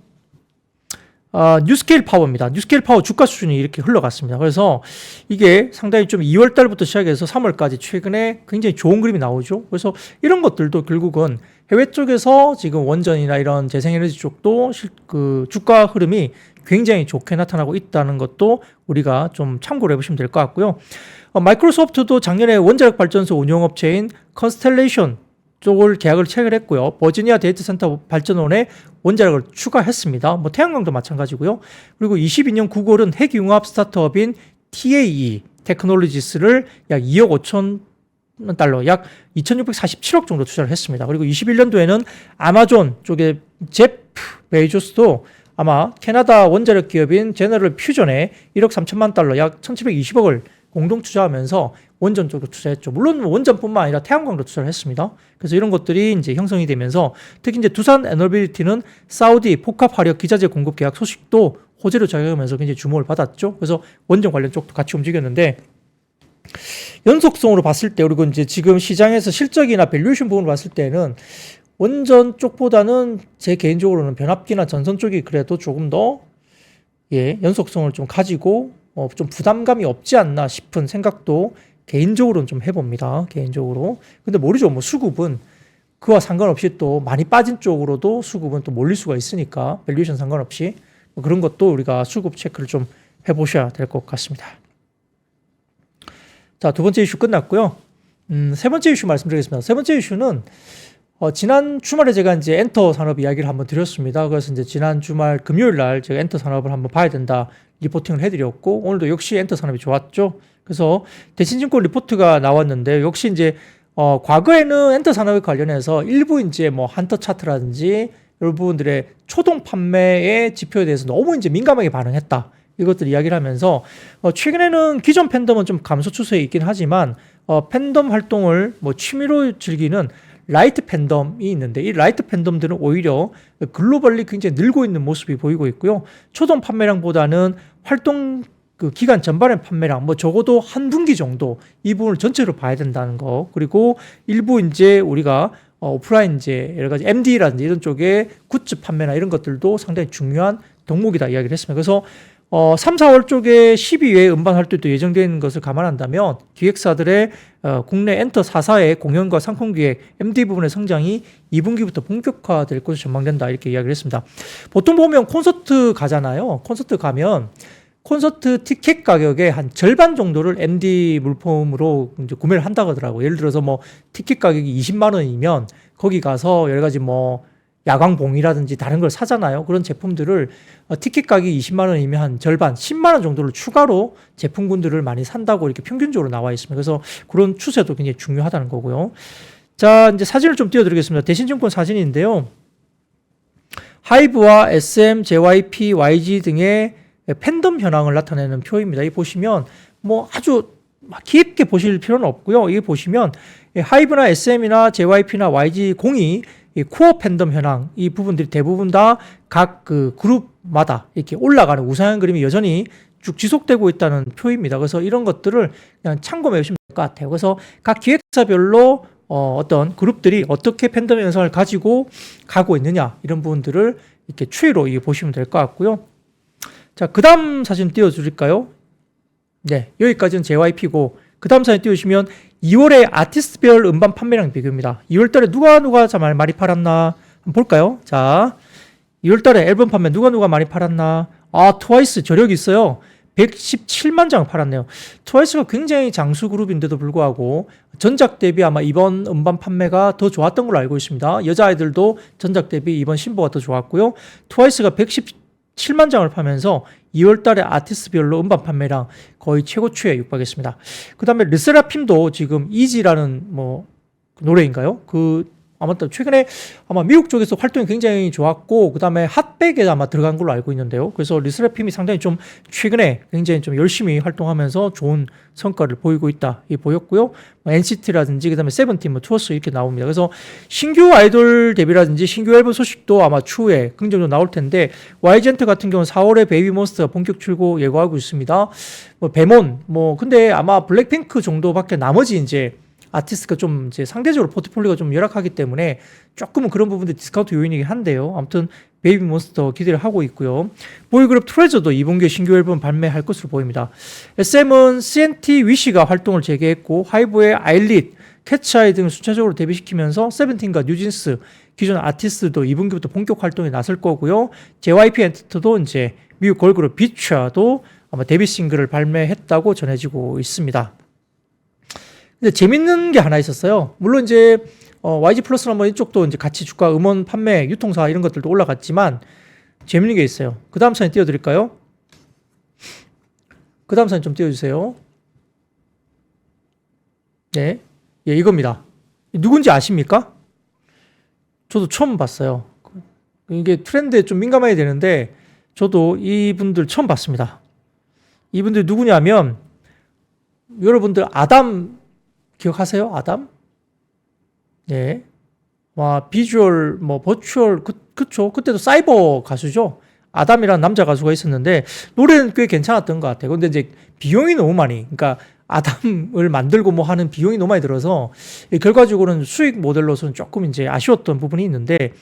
Speaker 1: 뉴스케일 파워입니다. 뉴스케일 파워 주가 수준이 이렇게 흘러갔습니다. 그래서 이게 상당히 좀 2월 달부터 시작해서 3월까지 최근에 굉장히 좋은 그림이 나오죠. 그래서 이런 것들도 결국은 해외 쪽에서 지금 원전이나 이런 재생에너지 쪽도 그 주가 흐름이 굉장히 좋게 나타나고 있다는 것도 우리가 좀 참고를 해보시면 될 것 같고요. 마이크로소프트도 작년에 원자력 발전소 운영업체인 컨스텔레이션 쪽을 계약을 체결했고요. 버지니아 데이터 센터 발전원에 원자력을 추가했습니다. 뭐 태양광도 마찬가지고요. 그리고 22년 9월은 핵융합 스타트업인 TAE 테크놀로지스를 약 2억 5천 달러, 약 2,647억 정도 투자를 했습니다. 그리고 21년도에는 아마존 쪽의 제프 베이조스도 아마 캐나다 원자력 기업인 제너럴 퓨전에 1억 3천만 달러, 약 1,720억을 공동 투자하면서 원전 쪽으로 투자했죠. 물론 원전뿐만 아니라 태양광도 투자를 했습니다. 그래서 이런 것들이 이제 형성이 되면서 특히 이제 두산 에너빌리티는 사우디 복합 화력 기자재 공급 계약 소식도 호재로 작용하면서 굉장히 주목을 받았죠. 그래서 원전 관련 쪽도 같이 움직였는데 연속성으로 봤을 때 그리고 이제 지금 시장에서 실적이나 밸류에이션 부분을 봤을 때는 원전 쪽보다는 제 개인적으로는 변압기나 전선 쪽이 그래도 조금 더 연속성을 좀 가지고 좀 부담감이 없지 않나 싶은 생각도 개인적으로는 좀 해봅니다. 개인적으로. 근데 모르죠. 뭐 수급은 그와 상관없이 또 많이 빠진 쪽으로도 수급은 또 몰릴 수가 있으니까 밸류에이션 상관없이 뭐 그런 것도 우리가 수급 체크를 좀 해보셔야 될 것 같습니다. 자, 두 번째 이슈 끝났고요. 세 번째 이슈 말씀드리겠습니다. 세 번째 이슈는 지난 주말에 제가 이제 엔터 산업 이야기를 한번 드렸습니다. 그래서 이제 지난 주말 금요일 날 제가 엔터 산업을 한번 봐야 된다 리포팅을 해드렸고 오늘도 역시 엔터 산업이 좋았죠. 그래서 대신증권 리포트가 나왔는데 역시 이제 과거에는 엔터 산업에 관련해서 일부 이제 뭐 한터 차트라든지 이런 부분들의 초동 판매의 지표에 대해서 너무 이제 민감하게 반응했다. 이것들 이야기를 하면서 최근에는 기존 팬덤은 좀 감소 추세에 있긴 하지만 팬덤 활동을 뭐 취미로 즐기는 라이트 팬덤이 있는데 이 라이트 팬덤들은 오히려 글로벌리 굉장히 늘고 있는 모습이 보이고 있고요. 초동 판매량보다는 활동 그 기간 전반의 판매량 뭐 적어도 한 분기 정도 이 부분을 전체로 봐야 된다는 거. 그리고 일부 이제 우리가 오프라인 이제 여러 가지 MD라든지 이런 쪽에 굿즈 판매나 이런 것들도 상당히 중요한 덕목이다 이야기를 했습니다. 그래서 3, 4월 쪽에 12회 음반 활동도 예정된 것을 감안한다면 기획사들의 국내 엔터 4사의 공연과 상품 기획, MD 부분의 성장이 2분기부터 본격화될 것으로 전망된다 이렇게 이야기를 했습니다. 보통 보면 콘서트 가잖아요. 콘서트 가면 콘서트 티켓 가격의 한 절반 정도를 MD 물품으로 이제 구매를 한다고 하더라고요. 예를 들어서 뭐 티켓 가격이 20만 원이면 거기 가서 여러 가지 뭐 야광봉이라든지 다른 걸 사잖아요. 그런 제품들을 티켓 가격이 20만 원이면 한 절반, 10만 원 정도를 추가로 제품군들을 많이 산다고 이렇게 평균적으로 나와 있습니다. 그래서 그런 추세도 굉장히 중요하다는 거고요. 자, 이제 사진을 좀 띄워드리겠습니다. 대신증권 사진인데요. 하이브와 SM, JYP, YG 등의 팬덤 현황을 나타내는 표입니다. 이 보시면 뭐 아주 깊게 보실 필요는 없고요. 이게 보시면 하이브나 SM이나 JYP나 YG 공이 이 코어 팬덤 현황 이 부분들이 대부분 다 각 그 그룹마다 이렇게 올라가는 우상향 그림이 여전히 쭉 지속되고 있다는 표입니다. 그래서 이런 것들을 그냥 참고해 주시면 될 것 같아요. 그래서 각 기획사별로 어떤 그룹들이 어떻게 팬덤 현상을 가지고 가고 있느냐 이런 부분들을 이렇게 추이로 보시면 될 것 같고요. 자, 그 다음 사진 띄워드릴까요? 네, 여기까지는 JYP고 그 다음 사진 띄우시면 2월에 아티스트별 음반 판매량 비교입니다. 2월 달에 누가 정말 많이 팔았나 한번 볼까요? 자, 2월 달에 앨범 판매 누가 많이 팔았나? 트와이스 저력이 있어요. 117만 장 팔았네요. 트와이스가 굉장히 장수 그룹인데도 불구하고 전작 대비 아마 이번 음반 판매가 더 좋았던 걸로 알고 있습니다. 여자아이들도 전작 대비 이번 신보가 더 좋았고요. 트와이스가 117만 장을 파면서 2월 달에 아티스트별로 음반 판매량 거의 최고치에 육박했습니다. 그 다음에 르세라핌도 지금 이지라는 뭐 노래인가요? 최근에 아마 미국 쪽에서 활동이 굉장히 좋았고, 그 다음에 핫백에 아마 들어간 걸로 알고 있는데요. 그래서 르세라핌이 상당히 좀 최근에 굉장히 좀 열심히 활동하면서 좋은 성과를 보이고 있다. 보였고요. NCT라든지, 그 다음에 세븐틴, 투어스 이렇게 나옵니다. 그래서 신규 아이돌 데뷔라든지 신규 앨범 소식도 아마 추후에 긍정적으로 나올 텐데, YG엔터 같은 경우는 4월에 베이비몬스터가 본격 출고 예고하고 있습니다. 베몬, 근데 아마 블랙핑크 정도밖에 나머지 이제 아티스트가 좀 이제 상대적으로 포트폴리오가 좀 열악하기 때문에 조금은 그런 부분들 디스카운트 요인이긴 한데요. 아무튼 베이비 몬스터 기대를 하고 있고요. 보이그룹 트레저도 2분기에 신규 앨범 발매할 것으로 보입니다. SM은 CNT 위시가 활동을 재개했고 하이브의 아일릿, 캐치아이 등을 순차적으로 데뷔시키면서 세븐틴과 뉴진스, 기존 아티스트도 2분기부터 본격 활동에 나설 거고요. JYP 엔터도 이제 미국 걸그룹 비추아도 아마 데뷔 싱글을 발매했다고 전해지고 있습니다. 근데 재밌는 게 하나 있었어요. 물론 이제 YG 플러스나 뭐 이쪽도 이제 같이 주가 음원 판매, 유통사 이런 것들도 올라갔지만 재밌는 게 있어요. 그 다음 사진 띄워드릴까요? 그 다음 사진 좀 띄워주세요. 네, 예, 이겁니다. 누군지 아십니까? 저도 처음 봤어요. 이게 트렌드에 좀 민감해야 되는데 저도 이분들 처음 봤습니다. 이분들 누구냐면 여러분들 아담 기억하세요? 아담? 네. 와, 비주얼, 뭐, 버추얼, 그쵸. 그때도 사이버 가수죠. 아담이라는 남자 가수가 있었는데, 노래는 꽤 괜찮았던 것 같아요. 근데 이제 비용이 너무 많이, 그러니까 아담을 만들고 뭐 하는 비용이 너무 많이 들어서, 결과적으로는 수익 모델로서는 조금 이제 아쉬웠던 부분이 있는데,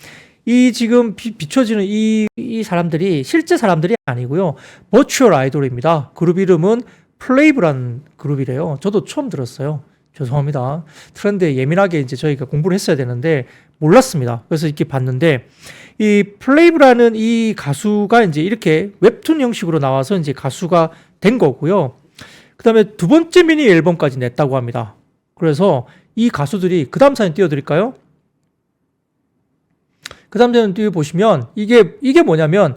Speaker 1: 이 지금 비춰지는 이 사람들이 실제 사람들이 아니고요. 버추얼 아이돌입니다. 그룹 이름은 플레이브라는 그룹이래요. 저도 처음 들었어요. 죄송합니다. 트렌드에 예민하게 이제 저희가 공부를 했어야 되는데 몰랐습니다. 그래서 이렇게 봤는데 이 플레이브라는 이 가수가 이제 이렇게 웹툰 형식으로 나와서 이제 가수가 된 거고요. 그 다음에 두 번째 미니 앨범까지 냈다고 합니다. 그래서 이 가수들이 그 다음 사진 띄워드릴까요? 그 다음 사진 띄워보시면 이게 뭐냐면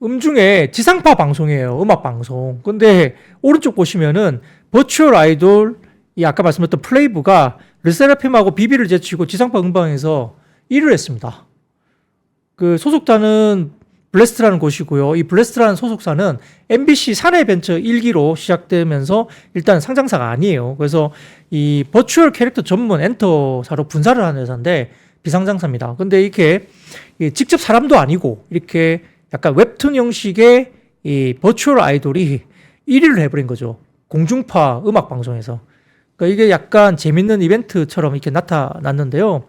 Speaker 1: 음중의 지상파 방송이에요. 음악 방송. 근데 오른쪽 보시면은 버추얼 아이돌, 이 아까 말씀드렸던 플레이브가 르세라핌하고 비비를 제치고 지상파 음방에서 1위를 했습니다. 그 소속사는 블레스트라는 곳이고요. 이 블레스트라는 소속사는 MBC 사내벤처 1기로 시작되면서 일단 상장사가 아니에요. 그래서 이 버추얼 캐릭터 전문 엔터사로 분사를 하는 회사인데 비상장사입니다. 근데 이렇게 직접 사람도 아니고 이렇게 약간 웹툰 형식의 이 버추얼 아이돌이 1위를 해버린 거죠. 공중파 음악 방송에서. 그러니까 이게 약간 재밌는 이벤트처럼 이렇게 나타났는데요.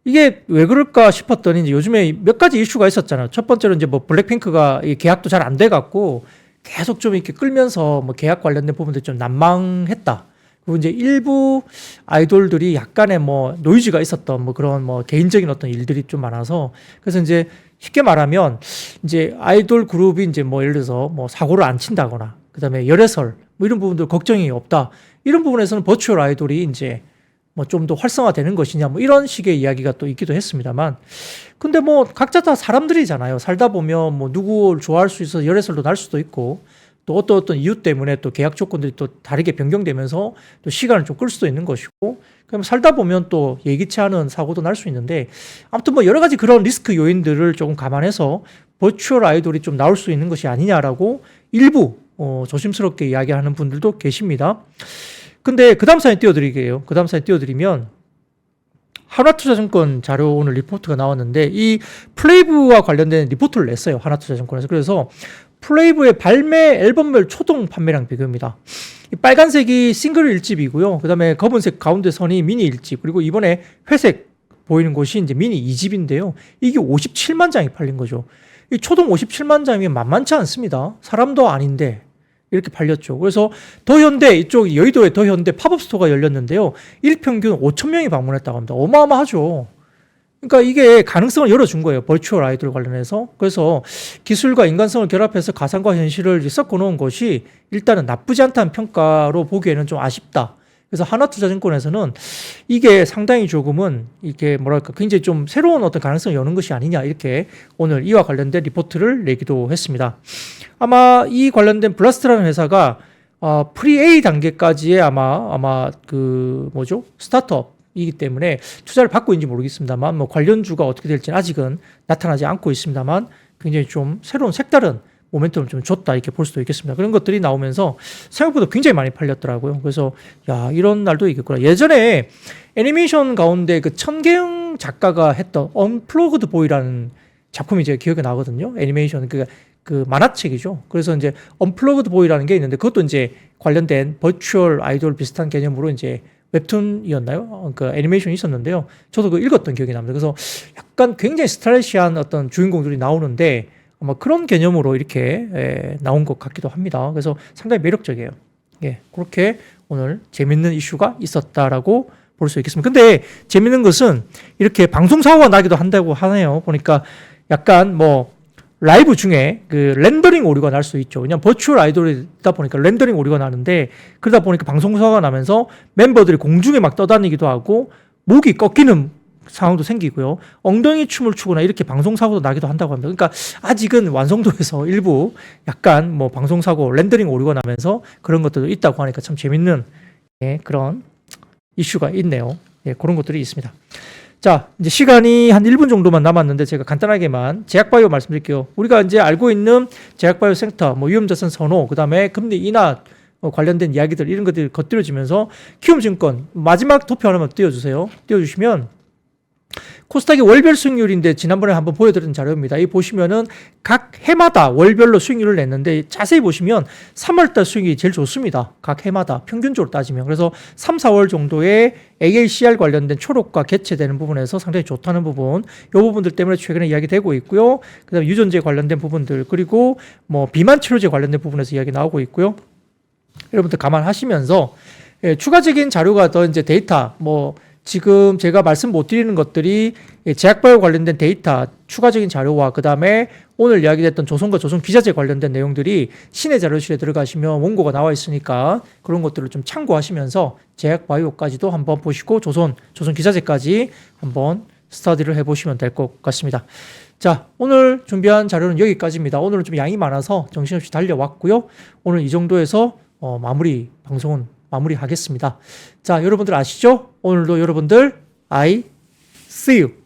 Speaker 1: 이게 왜 그럴까 싶었더니 이제 요즘에 몇 가지 이슈가 있었잖아요. 첫 번째로 이제 뭐 블랙핑크가 계약도 잘 안 돼갖고 계속 좀 이렇게 끌면서 뭐 계약 관련된 부분들 좀 난망했다. 그리고 이제 일부 아이돌들이 약간의 뭐 노이즈가 있었던 뭐 그런 뭐 개인적인 어떤 일들이 좀 많아서 그래서 이제 쉽게 말하면 이제 아이돌 그룹이 이제 뭐 예를 들어서 뭐 사고를 안 친다거나 그다음에 열애설 뭐 이런 부분들 걱정이 없다. 이런 부분에서는 버추얼 아이돌이 이제 뭐 좀 더 활성화되는 것이냐 뭐 이런 식의 이야기가 또 있기도 했습니다만 근데 뭐 각자 다 사람들이잖아요. 살다 보면 뭐 누구를 좋아할 수 있어서 열애설도 날 수도 있고 또 어떤 이유 때문에 또 계약 조건들이 또 다르게 변경되면서 또 시간을 좀 끌 수도 있는 것이고 그럼 살다 보면 또 예기치 않은 사고도 날 수 있는데 아무튼 뭐 여러 가지 그런 리스크 요인들을 조금 감안해서 버추얼 아이돌이 좀 나올 수 있는 것이 아니냐라고 일부 조심스럽게 이야기하는 분들도 계십니다. 근데 그 다음 사진 띄워드릴게요. 그 다음 사진 띄워드리면 하나투자증권 자료 오늘 리포트가 나왔는데 이 플레이브와 관련된 리포트를 냈어요. 하나투자증권에서. 그래서 플레이브의 발매 앨범별 초동 판매량 비교입니다. 이 빨간색이 싱글 1집이고요. 그 다음에 검은색 가운데 선이 미니 1집 그리고 이번에 회색 보이는 곳이 이제 미니 2집인데요. 이게 57만 장이 팔린 거죠. 이 초동 57만 장이면 만만치 않습니다. 사람도 아닌데 이렇게 팔렸죠. 그래서 더현대 이쪽 여의도에 더현대 팝업 스토어가 열렸는데요. 일평균 5천 명이 방문했다고 합니다. 어마어마하죠. 그러니까 이게 가능성을 열어준 거예요. 버추얼 아이돌 관련해서. 그래서 기술과 인간성을 결합해서 가상과 현실을 섞어놓은 것이 일단은 나쁘지 않다는 평가로 보기에는 좀 아쉽다. 그래서 하나투자증권에서는 이게 상당히 조금은 이렇게 뭐랄까 굉장히 좀 새로운 어떤 가능성을 여는 것이 아니냐 이렇게 오늘 이와 관련된 리포트를 내기도 했습니다. 아마 이 관련된 블라스트라는 회사가 프리-A 단계까지의 아마 그 뭐죠 스타트업이기 때문에 투자를 받고 있는지 모르겠습니다만 뭐 관련주가 어떻게 될지는 아직은 나타나지 않고 있습니다만 굉장히 좀 새로운 색다른 모멘텀을 좀 줬다 이렇게 볼 수도 있겠습니다. 그런 것들이 나오면서 생각보다 굉장히 많이 팔렸더라고요. 그래서 야 이런 날도 있겠구나. 예전에 애니메이션 가운데 그 천계영 작가가 했던 언플러그드 보이라는 작품이 제 기억에 나거든요. 애니메이션 그러니까 그 만화책이죠. 그래서 이제 언플러그드 보이라는 게 있는데 그것도 이제 관련된 버추얼 아이돌 비슷한 개념으로 이제 웹툰이었나요? 그 애니메이션이 있었는데요. 저도 그 읽었던 기억이 납니다. 그래서 약간 굉장히 스타일리시한 어떤 주인공들이 나오는데 아마 그런 개념으로 이렇게 나온 것 같기도 합니다. 그래서 상당히 매력적이에요. 예, 그렇게 오늘 재밌는 이슈가 있었다라고 볼 수 있겠습니다. 근데 재밌는 것은 이렇게 방송사고가 나기도 한다고 하네요. 보니까 약간 뭐 라이브 중에 그 렌더링 오류가 날 수 있죠. 왜냐면 버추얼 아이돌이다 보니까 렌더링 오류가 나는데 그러다 보니까 방송사고가 나면서 멤버들이 공중에 막 떠다니기도 하고 목이 꺾이는 상황도 생기고요. 엉덩이 춤을 추거나 이렇게 방송사고도 나기도 한다고 합니다. 그러니까 아직은 완성도에서 일부 약간 뭐 방송사고 렌더링 오류가 나면서 그런 것들도 있다고 하니까 참 재밌는 그런 이슈가 있네요. 예, 그런 것들이 있습니다. 자, 이제 시간이 한 1분 정도만 남았는데 제가 간단하게만 제약바이오 말씀드릴게요. 우리가 이제 알고 있는 제약바이오 생터, 뭐 위험자산 선호, 그 다음에 금리 인하 관련된 이야기들 이런 것들이 겉들여지면서 키움증권 마지막 도표 하나만 띄워주세요. 띄워주시면 코스닥의 월별 수익률인데 지난번에 한번 보여드린 자료입니다. 이 보시면은 각 해마다 월별로 수익률을 냈는데 자세히 보시면 3월달 수익이 제일 좋습니다. 각 해마다 평균적으로 따지면. 그래서 3, 4월 정도에 AACR 관련된 초록과 개체되는 부분에서 상당히 좋다는 부분, 이 부분들 때문에 최근에 이야기되고 있고요. 그다음에 유전제 관련된 부분들, 그리고 뭐 비만 치료제 관련된 부분에서 이야기 나오고 있고요. 여러분들 감안하시면서 추가적인 자료가 더 이제 데이터 뭐 지금 제가 말씀 못 드리는 것들이 제약바이오 관련된 데이터 추가적인 자료와 그 다음에 오늘 이야기됐던 조선과 조선 기자재 관련된 내용들이 신의 자료실에 들어가시면 원고가 나와 있으니까 그런 것들을 좀 참고하시면서 제약바이오까지도 한번 보시고 조선 기자재까지 한번 스터디를 해보시면 될 것 같습니다. 자, 오늘 준비한 자료는 여기까지입니다. 오늘은 좀 양이 많아서 정신없이 달려왔고요. 오늘 이 정도에서 방송은 마무리하겠습니다. 자, 여러분들 아시죠? 오늘도 여러분들 I see you.